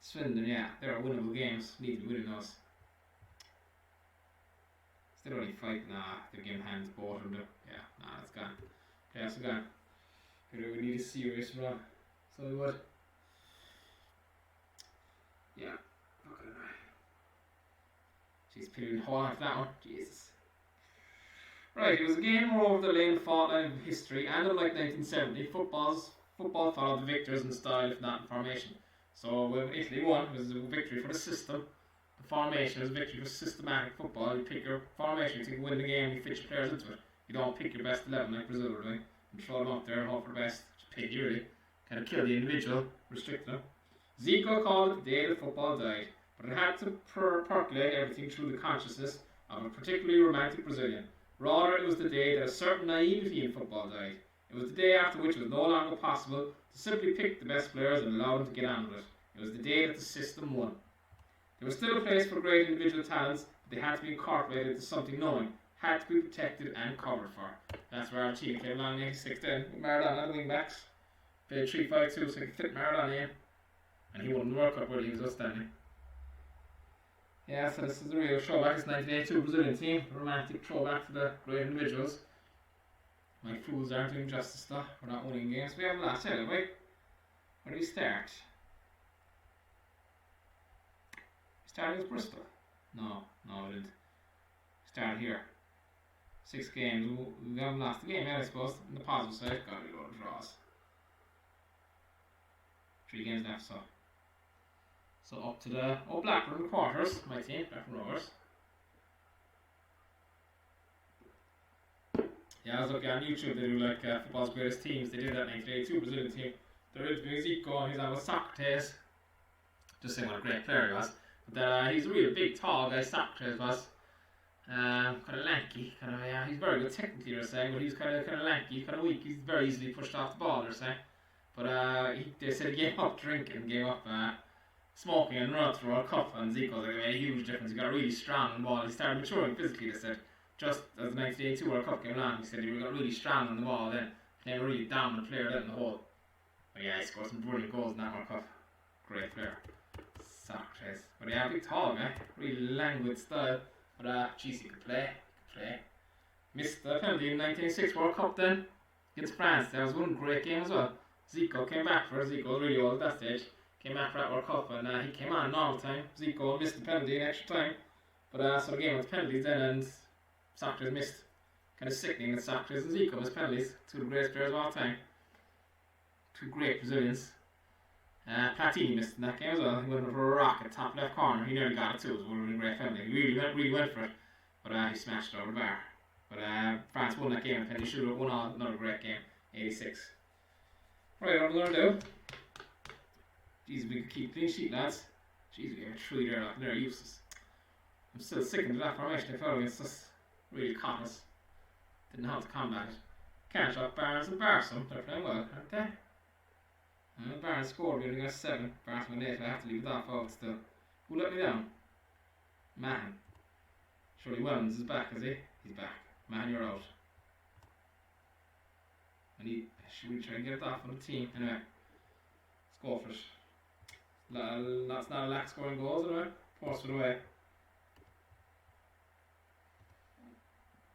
Swindon, yeah. They're winnable games. Need to win those. Still only 5. Nah, they're giving hands both of them. Yeah, nah, that's gone. Okay, that's gone. We need a serious run. So we would. Yeah. Fucking right. She's peeling hole after that one. Jesus. Right, it was a game where over the lane fought line of history, and unlike 1970, football followed the victors in style, if not in formation. So when Italy won, it was a victory for the system. The formation was a victory for systematic football. You pick your formation to win the game, you fit your players into it. You don't pick your best 11 like Brazil were doing, and throw them up there and hope for the best. Just pick you really. Kind of kill the individual, restrict them. Zico called it the day that football died, but it had to percolate everything through the consciousness of a particularly romantic Brazilian. Rather, it was the day that a certain naivety in football died. It was the day after which it was no longer possible to simply pick the best players and allow them to get on with it. It was the day that the system won. There was still a place for great individual talents, but they had to be incorporated into something knowing, had to be protected and covered for. That's where our team came along in 86 then, with Maradona the wing backs. Played 3-5-2 so he could fit Maradona in. And he won the World Cup where he was outstanding. Yeah, so this is a real throwback. It's 1982 Brazilian team, a romantic throwback to the great individuals. My fools aren't doing justice though, we're not winning games. We have a last highlight, right? Where do we start? We started with Bristol? No, we didn't. We started here. 6 games, we haven't lost a game yet I suppose. On the positive side, got a lot of draws. 3 games left, so up to the Blackburn quarters, my team, Blackburn Rovers. Yeah, I was looking on YouTube, they do like football's greatest teams. They did that 1982 Brazilian team. They're interviewing Zico and he's on with Socrates. Just saying what a great player he was. But he's a real big, tall guy, Socrates was. Kind of lanky, he's very good technically, they're saying, but he's kind of lanky, kind of weak. He's very easily pushed off the ball, they're saying. But they said he gave up drinking, gave up smoking and run through World Cup, and Zico's like, made a huge difference. He got really strong on the ball. He started maturing physically, they said. Just as the 1982 World Cup came along, he said he got really strong on the ball then. Became a really dominant player then in the whole. But yeah, he scored some brilliant goals in that World Cup. Great player. Socrates. But yeah, big tall guy. Really languid style. But jeez, he could play. Missed the penalty in 1986 World Cup then against France. That was one great game as well. Zico came back for it. Zico was really old at that stage. Came back for that World Cup and he came on normal time. Zico missed the penalty in extra time. But so the game with penalties then, and Socrates missed. Kind of sickening that Socrates and Zico missed penalties. 2 of the greatest players of all time. 2 great Brazilians. Platini missed in that game as well. He went for a rock at top left corner. He nearly got it too. It was one of the great penalty. He really went for it. But he smashed it over the bar. But France won that game with penalty shootout. Won another great game. 86. Right, what we're going to do. Jeez, we can keep clean sheet, lads. Jeez, we have 3 there, like, they're useless. I'm still sickened of that formation they followed against us. Really caught us. Didn't know how to combat it. Can't drop Barnes and Barsom. They're playing well, aren't they? Barnes scored, we only got 7. Barnes went 8, I have to leave it off out still. Who let me down? Mahan. Surely Wellens is back, is he? He's back. Mahan, you're out. Should we try and get it off on the team? Anyway, let's go for it. That's not a lack scoring goals anyway. Force it away.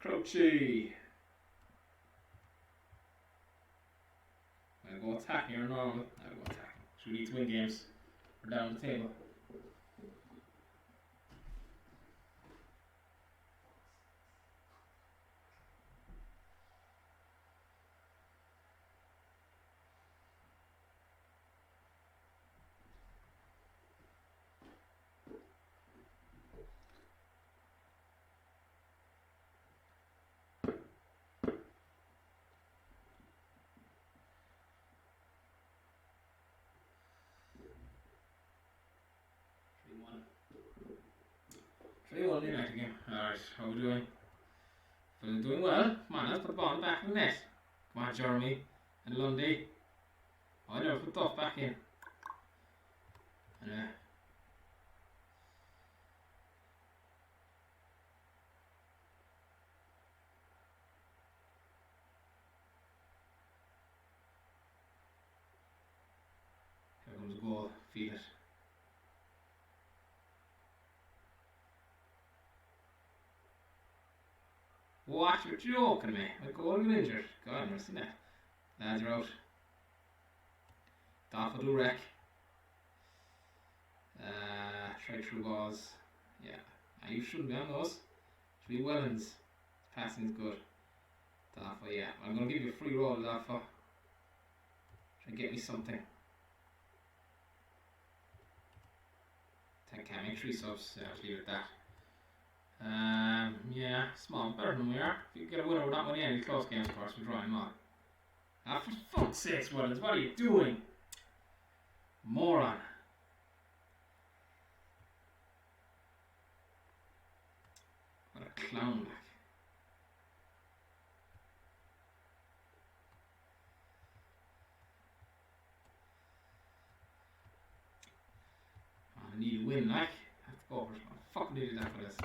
Crouchy. I'll go attacking or normal. I'll go attacking. Should we need to win games? We're down the table. One United game. Alright, how are we doing? We're doing well. Come on, let's put the ball in the back of the net. Come on, Jeremy and Lundy. Oh, I never put Duff back in. And here comes the goal. Feed it. What? You're joking me. My goal got injured. God mercy that. Lads are out. Daffodil wreck. straight through balls. Yeah. Now you shouldn't be on those. Should be Wellens. Passing is good. Dafa, yeah. I'm going to give you a free roll, Dafa. Try and get me something. Can't make 3 subs. Yeah, I'll leave it at that. Yeah, small. Better than we are. If you get a winner, we're not winning any close games, of course. We're drawing them all. Ah, for fuck's sakes, Wellens. What are you doing? Moron. What a clown, like. I need a win, like. I have to go over. I fucking needed that for this.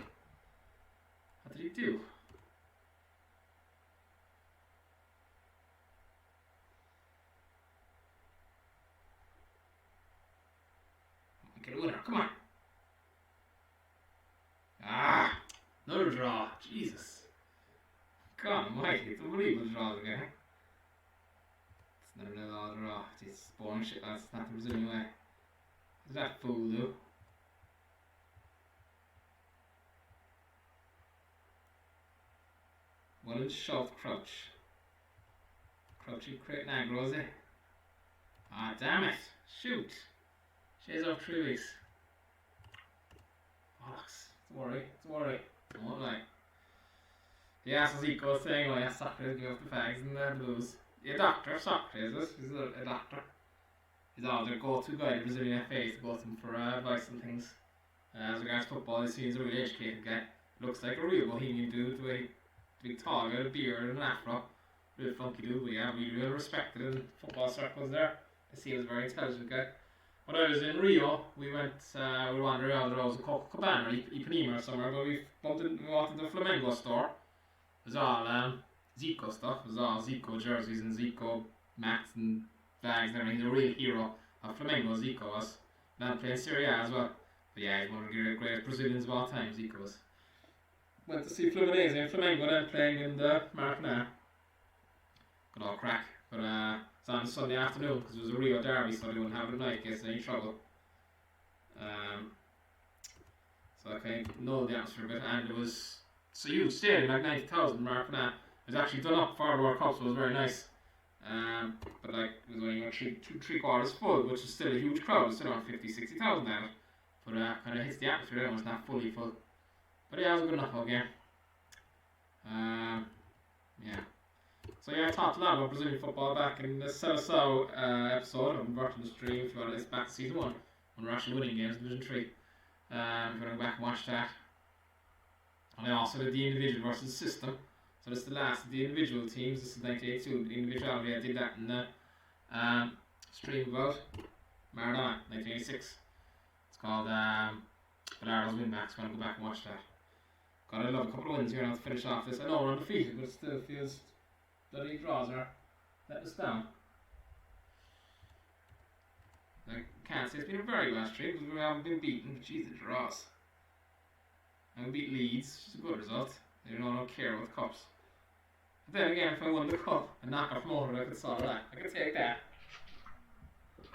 What did he do? Get a winner, come on. Ah, another draw. Jesus. God almighty, it's unbelievable draws again. It's never been a lot of draw. It's boring shit, that's not the Brazilian way. What does that fool do? Well, it's shove crouch. Crouchy create an aggro, is it? Ah, damn it. Shoot. She's off 3 weeks. Bollocks. It's a worry. It's a worry. I won't lie. Yeah, so Zico was saying, oh yeah, Socrates give up the fags and the blues. Yeah, doctor, Socrates, he's a doctor. He's all their go-to guy, the Brazilian FA, to go to him for advice and things. As regards football, he's a really educated guy. Looks like a real bohemian dude, the way big tall, got a beard and an afro. Real funky dude, but yeah, really respected in football circles there. I see he was a very intelligent guy. When I was in Rio, we wandered around the roads of Copacabana or Ipanema or somewhere, but we walked into the Flamengo store. It was all Zico stuff. It was all Zico jerseys and Zico mats and bags and everything. He's a real hero of Flamengo, Zico was. Now playing Serie A as well. But yeah, he's one of the greatest Brazilians of all time, Zico was. Went to see Fluminense and Flamengo then playing in the Maracanã. Good old crack. But it's on Sunday afternoon because it was a Rio derby, so they wouldn't have it at night in case any trouble. So I kind of know the atmosphere a bit, and it was a huge stadium, like 90,000 Maracanã. It was actually done up for the World Cup, so it was very nice. But like it was only three quarters full, which is still a huge crowd. It's still around 50,000-60,000 at it. But kind of hits the atmosphere. It was not fully full. But yeah, it was a good enough whole game. Yeah. So yeah, I talked a lot about Brazilian football back in the Seleção episode of Inverting the Stream. If you want to listen back to season 1, when we're actually winning games in Division 3. If you want to go back and watch that. And I also did the individual versus system. So this is the last of the individual teams. This is 1982. The individuality, I did that in the stream about Maradona, 1986. It's called Bilardo's Winbacks. If you want to go back and watch that. God, I love a couple of wins here now to finish off this. I know we're undefeated, but it still feels bloody draws are letting us down. I can't say it's been a very bad streak because we haven't been beaten, but jeez, the draws. And we beat Leeds, which is a good result. They don't care about the cups. But then again, if I won the cup and knock off promoted, I could solve that. I could take that.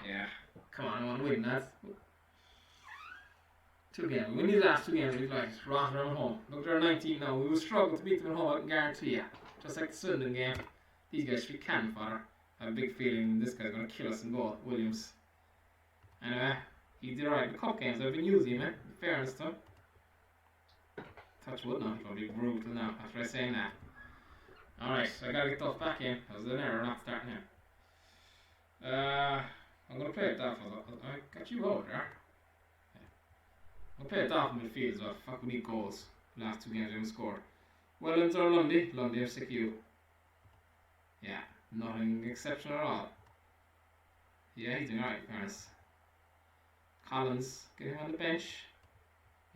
Yeah, come on, I want to win that. 2 games. We win these last 2 games we've like Rotterdam at home. Look, they're 19 now. We will struggle to beat them at home, I can guarantee you. Just like the Swindon game. These guys should be cannon fodder. I have a big feeling this guy's going to kill us in goal, Williams. Anyway, he did alright in the cup games. I've been using him, in fairness to him. Touch wood now, he's probably brutal now after I saying that. Alright, so I gotta get those back in. That was an error not starting him. I'm going to play it down for I got you over there. I'll play it off in midfield as well. Fuck, we need goals. The last 2 games we haven't scored. Wellens or Lundy? Lundy or Sick-U. Yeah, nothing exceptional at all. Yeah, he's doing alright, fairness. Collins, get him on the bench.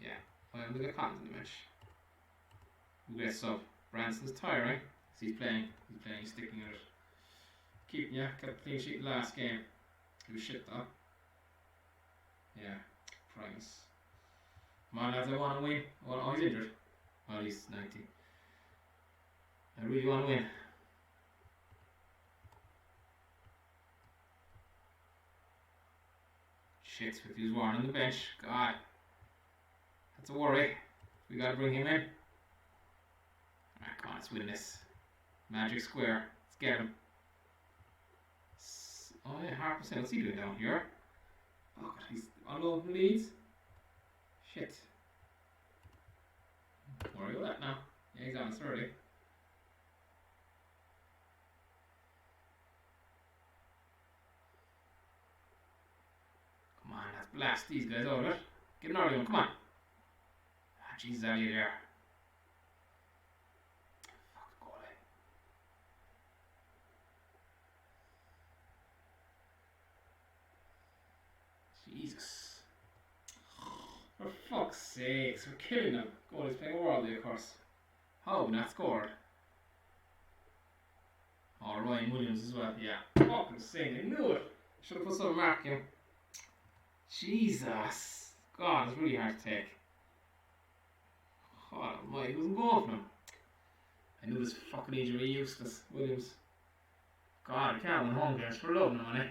Yeah, well, we'll get Collins on the bench. We'll get sub. Branson's tiring. So he's playing, he's sticking at it. Keeping, yeah, kept a clean sheet last game. He was shit though. Yeah, Price. Come on lads, I want to win. Oh, he's injured. Oh, he's 90. I really want to win. Shit, with his Warren on the bench. God. That's a worry. We gotta bring him in. Alright, come on, let's win this. Magic square. Let's get him. Oh yeah, 100%. What's he doing down here? Oh god, he's unloading leads. Shit. Worry about that now. Yeah, he's on us already. Come on, let's blast these guys out of it. Get an early one, come on. Ah, Jesus, out of there. Fuck, goalie. Jesus. For fuck's sakes, we're killing them. Goalie's playing worldly, of course. How have we not scored? Oh, Ryan Williams as well, yeah. Fucking sing, I knew it. Should have put some mark in. Jesus. God, it's really hard to take. God almighty, he wasn't going for him. I knew this fucking injury useless, Williams. God, I can't win home games for loving the money.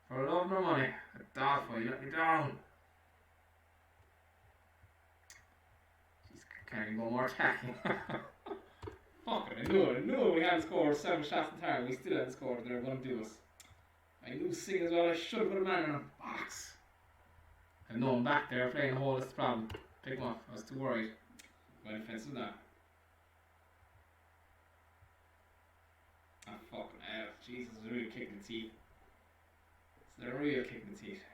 For loving the money. Adolfo, you let me down. Jeez, can't even go more attacking. Fuck it, I knew it. We hadn't scored 7 shots in time. We still hadn't scored. They were going to do us. I knew Singh as well. I should have put a man in a box. I've no one back there playing the hole. That's the problem. Pick him up. I was too worried. Going offensive now. Ah, fucking hell. Jesus, it's really kicking the teeth. It's a real kick in the teeth.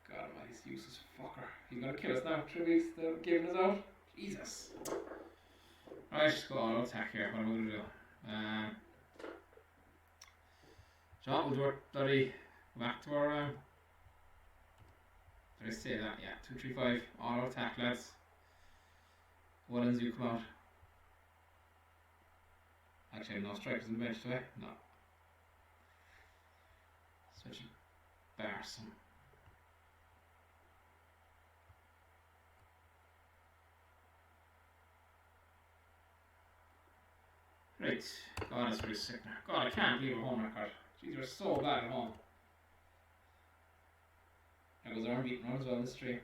God almighty, this useless fucker. He's gonna kill us now. 3 weeks still giving us out. Jesus. Right, let's go on attack here. What am I gonna do? John, we'll do our bloody back to our did I say that? Yeah, 2-3-5 auto attack, lads. What ends you come out? Actually, I have no strikers on the bench today. No. Switching Barson. Right. God, that's really sick now. God, I can't believe our home record. Jeez, we're so bad at home. That goes our unbeaten run as well in this stream.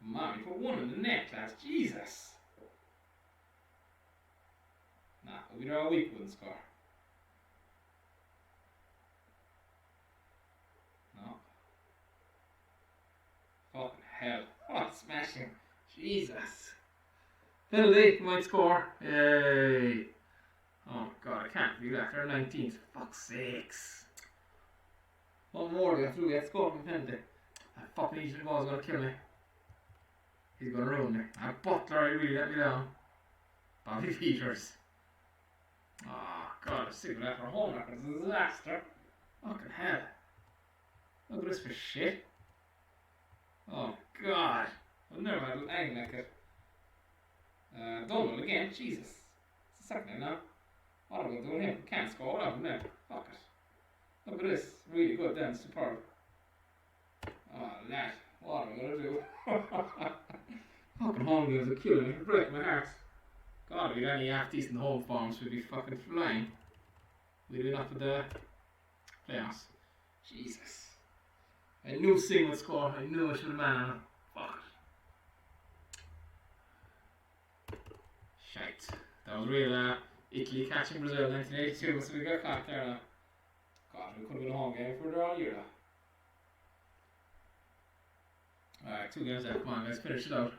Man, we put 1 in the net, lads. Jesus. Nah, we'll be there all week, wouldn't score. No. Fucking hell. What smashing. Jesus. Penalty, might score. Yay. Oh my god, I can't do that. They're 19th. Fuck's sakes. One more we have to do. We have to score from penalty. That fucking Egypt ball's gonna kill me. He's gonna ruin me. That Butler, he really let me down. Bobby Peters. Oh god, I'm sick of that. Our home record is a disaster. Fucking hell. Look at this for shit. Oh god. I've never had anything like it. Donald again, Jesus. It's the second now. What am I going to do with him? Can't score, what happened there? Fuck it. Look at this. Really good then, superb. Oh lad, what am I going to do? Fucking home games are killing me, it'll break my heart. God, if we had any half decent home forms, we'd be fucking flying. We'd be up at the playoffs. Jesus. I knew Singh would score, I knew I should have man on him. Fuck it. Shite. That was real Italy catching Brazil in 1982, so we got caught there now. God, we could have been a home game if we were there all year now. Alright, 2 games left. Come on, guys, finish it out.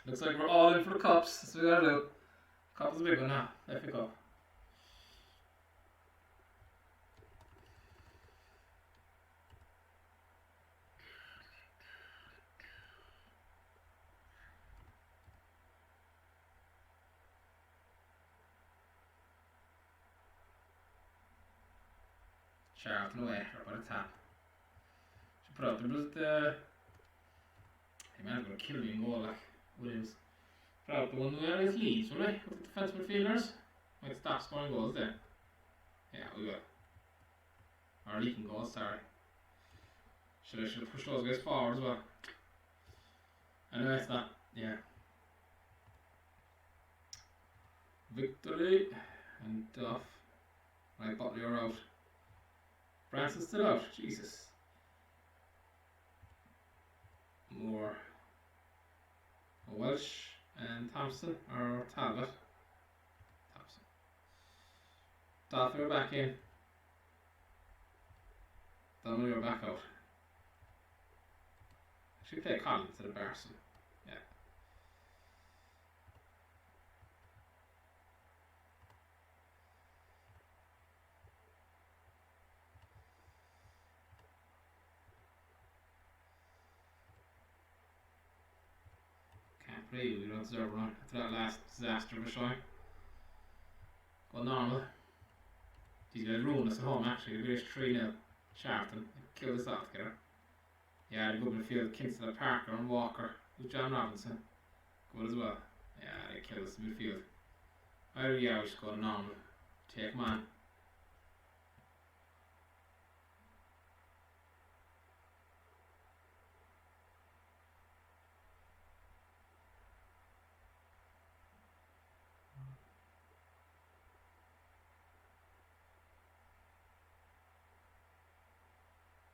Looks like we're all in for the cups. That's what we gotta do. Cup is a big one now. FA Cup. Charlton away, right by the top. Should put out the hey man, gonna kill me in goal like Williams. Put out the one where it's Leeds, will I? With the defensive midfielders? Might stop scoring goals there. Yeah, we will. Or leaking goals, sorry. Should have pushed those guys forward as well. Anyway, it's not, yeah. Victory and Duff. Right, Butler, you're out. Branson's still out. Jesus. Moore. Welsh and Thompson or Talbot. Thompson. Dolphy, you're back in. Donnelly, you're back out. Actually, play Collins instead of Barson. Yeah. Can't believe we don't deserve a run after that last disaster of a showing. Well, normal. These guys ruined us at home actually. We finished 3-0. Sharpton killed us off together. Yeah, they go midfield, Kinsella, Parker and Walker with John Robinson. Good as well. Yeah, they killed us in midfield. Yeah, we just go to normal. Take them on.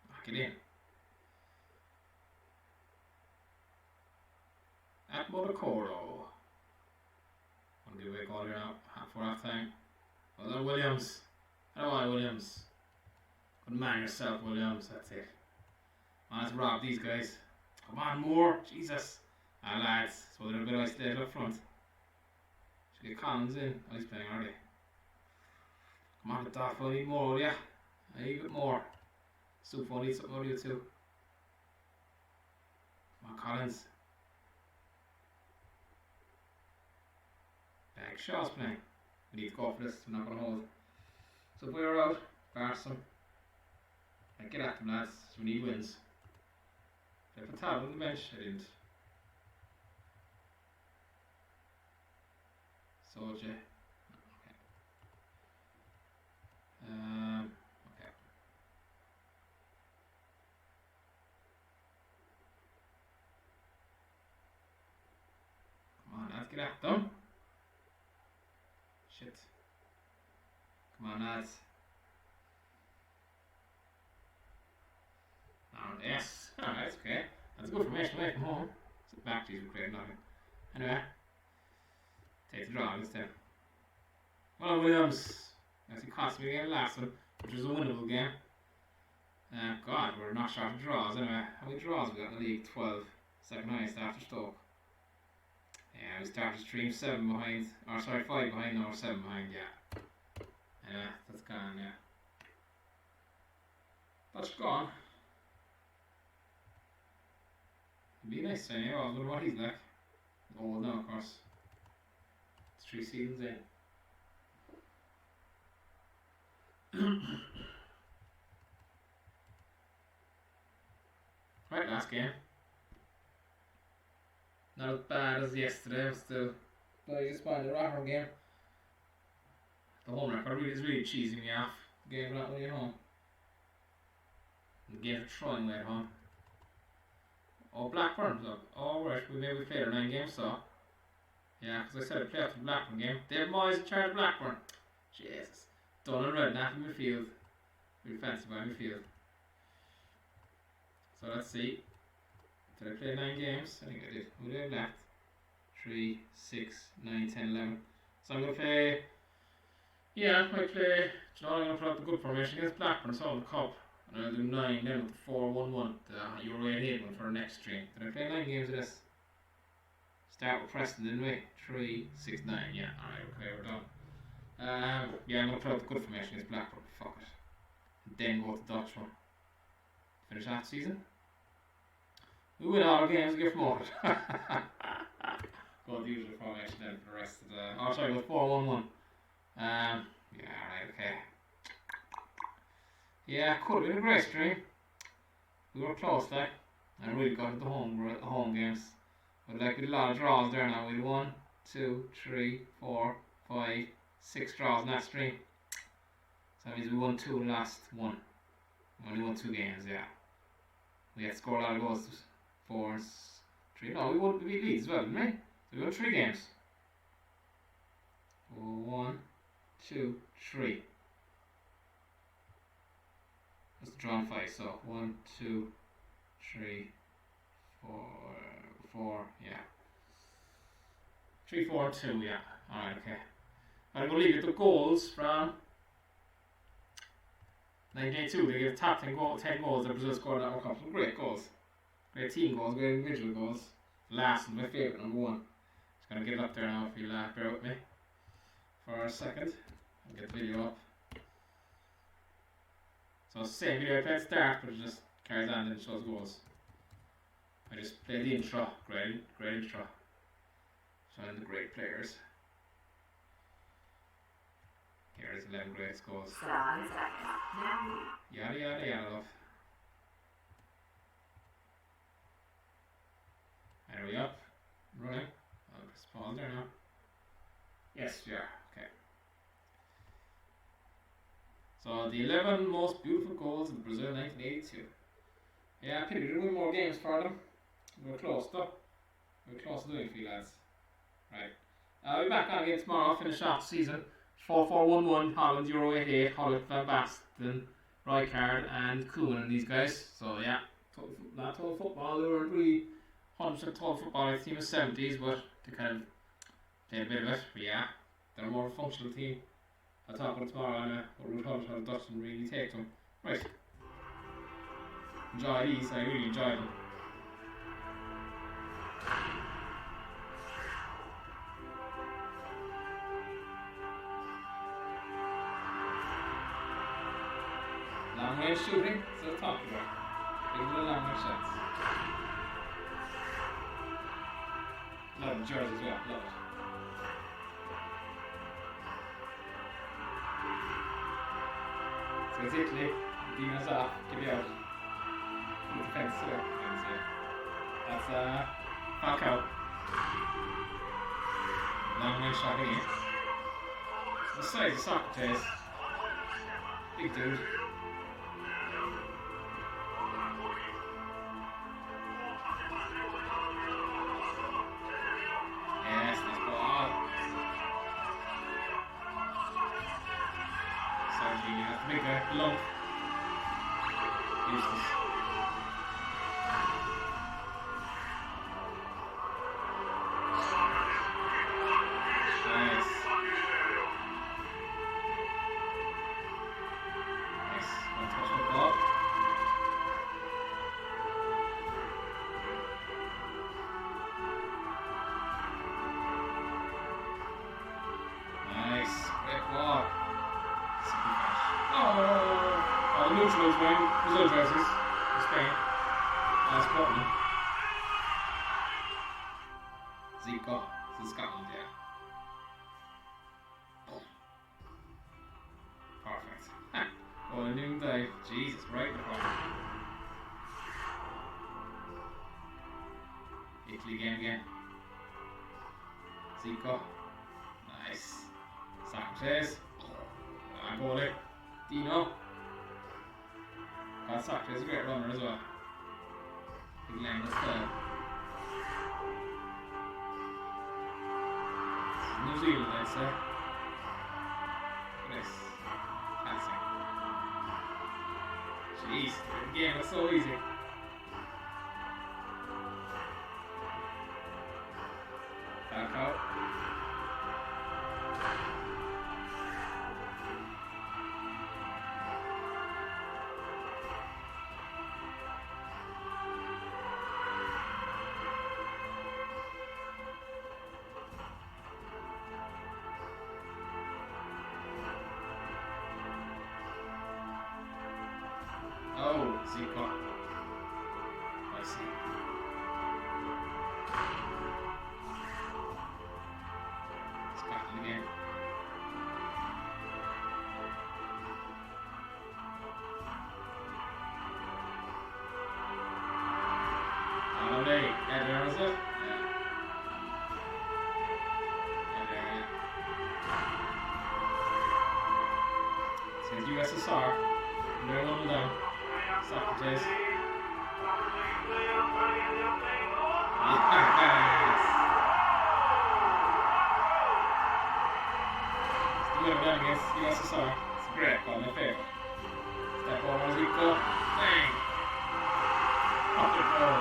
Back it in. At Modocoro. One do a goal here now, for half time. Well done, Williams. Hello, on, Williams. Good man yourself, Williams. That's it. Man, let's rob these guys. Come on, Moore. Jesus. Ah, lads. So they're a bit isolated up front. Should get Collins in. Oh, he's playing already. Come on, Dolph. I need more, will ya? I need a bit more. Super, I need something out of you too. Come on, Collins. Back Shaw's playing. We need to go for this. We're not going to hold. So if we're out, Barson. Get at them, lads. We need wins. Did I put Talbot on the bench? I didn't. Soja. Okay. Okay. Come on, lads, get at them. Shit. Come on, lads. Oh, yes. Oh, that's okay. That's a good formation away from home. Sit back to you for creating nothing. Anyway. Take the draw this time. Well, Williams. Actually cost me again last one, which was a winnable game. God, we're not short of draws anyway. How many draws we got in the league? 12. Second highest after Stoke. Yeah, we started stream 7 behind, or sorry, 5 behind, or 7 behind, yeah. Anyway, that's gone, yeah. That's gone. It'd be nice to say, I wonder what he's like. He's old now, of course. It's 3 seasons in. Right, last game. Not as bad as yesterday, still. But I just find the Rotherham game. The home record is really cheesing me off. The game not really at home. The game throwing away at home. Oh, Blackburn, look. Oh, right, we played our 9 games, so. Yeah, because I said I'd play after the Blackburn game. David Moyes in charge of Blackburn. Jesus. Done and red, not in midfield. Really fancy by midfield. So let's see. Did I play 9 games? I think I did. Who did I have left? 3, 6, 9, 10, 11. So I'm going to play. Yeah, I play. You know, I'm going to put up the good formation against Blackburn, so the Cup. And I'll do 9 then with the 4-1-1. The Euro 88 one for the next stream. Did I play 9 games of this? Start with Preston, didn't we? 3, 6, 9. Yeah, alright, okay, we're done. Yeah, I'm going to put up the good formation against Blackburn. Fuck it. And then go to the Dutch one. Finish that season. We win all our games and get promoted. Go with the usual formation then for the rest of the. Oh, sorry, go 4-1-1. Yeah, alright, okay. Yeah, could have been a great stream. We were close there. I really got to the home games. But like, we had a lot of draws there now. We had 1, 2, 3, 4, 5, 6 draws in that stream. So that means we won 2 and lost 1. We only won 2 games, yeah. We had to score a lot of goals. 4 and 3. No, we beat Leeds as well, didn't we? So we won 3 games. 1, 2, 3. Let's draw on 5. So 1, 2, 3, 4, yeah. 3, 4, 2, yeah. Alright, okay. I'm going to leave it the goals from 1982. They gave the top 10 goals that Brazil scored that World Cup. Some great goals. Great team goals, great individual goals. Last is my favourite, number 1. Just going to get it up there now if you'll bear with me for a second. I'll get the video up. So same video I played at the start, but it just carries on and it shows goals. I just played the intro, great intro. Showing the great players. Here's 11 great goals. Yada yada yada love. There we up. Running. I'll press pause there now. Yes, we are. Okay. So the 11 most beautiful goals in Brazil 1982. Yeah, pity we didn't win more games for them. We were close though. We were close to doing it for you lads. Right. I'll be back on again tomorrow, finish off the season. 4-4-1-1, Holland, Euro 88, Holland, Van Basten, Rijkaard and Koen and these guys. So yeah, not total football, they weren't really 100% total football team in the 70s, but they kind of played a bit of it. But yeah, they're a more functional team. I'll talk about it tomorrow on what Ruud Hunt and Dutton really take them. Right. Enjoy these, I really enjoy them. Long range shooting, so talk about. Big little long range shots. Love the jersey as well, love it. So it's Italy, Dino's off, give you out. The defense there, that's Falcao. Long range shot again. The size of Socrates. Big dude. Yes, nice ball. Sergio has to make a lump. Useless. Nice. Nice. One touch with the ball. Nice. Great ball. Oh, the neutrals wearing Brazil jerseys for Spain. That's Scotland. Zico. This is Scotland, yeah. Perfect. Oh, a new dive. Jesus, right in the corner. Italy again. Zico. Nice. Socrates. Goalie. Dino. Socrates is a great runner as well. Big line of style. New Zealand, I'd say. Nice. Passing. Jeez, the game was so easy. Back out. Oh, Zico. I see. Scotland again. Oh, there was it? Yeah. Yeah. Says USSR. They're a little down. Socrates. Yes. It's the winner against USSR. It's great, my favorite. Step over Zico. Bang! Pocket goal.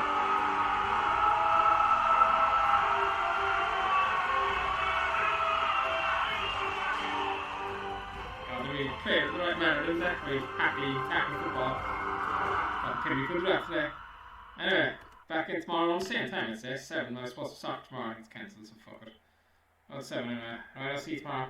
Got to be played in the right manner, doesn't it? Really happily tackling football. Can be good ref there. Anyway, back in tomorrow on the same time, I'd say 7. I was supposed to soccer tomorrow, it's cancelled, so fuck it. Well, 7 anyway. Alright, I'll see you tomorrow.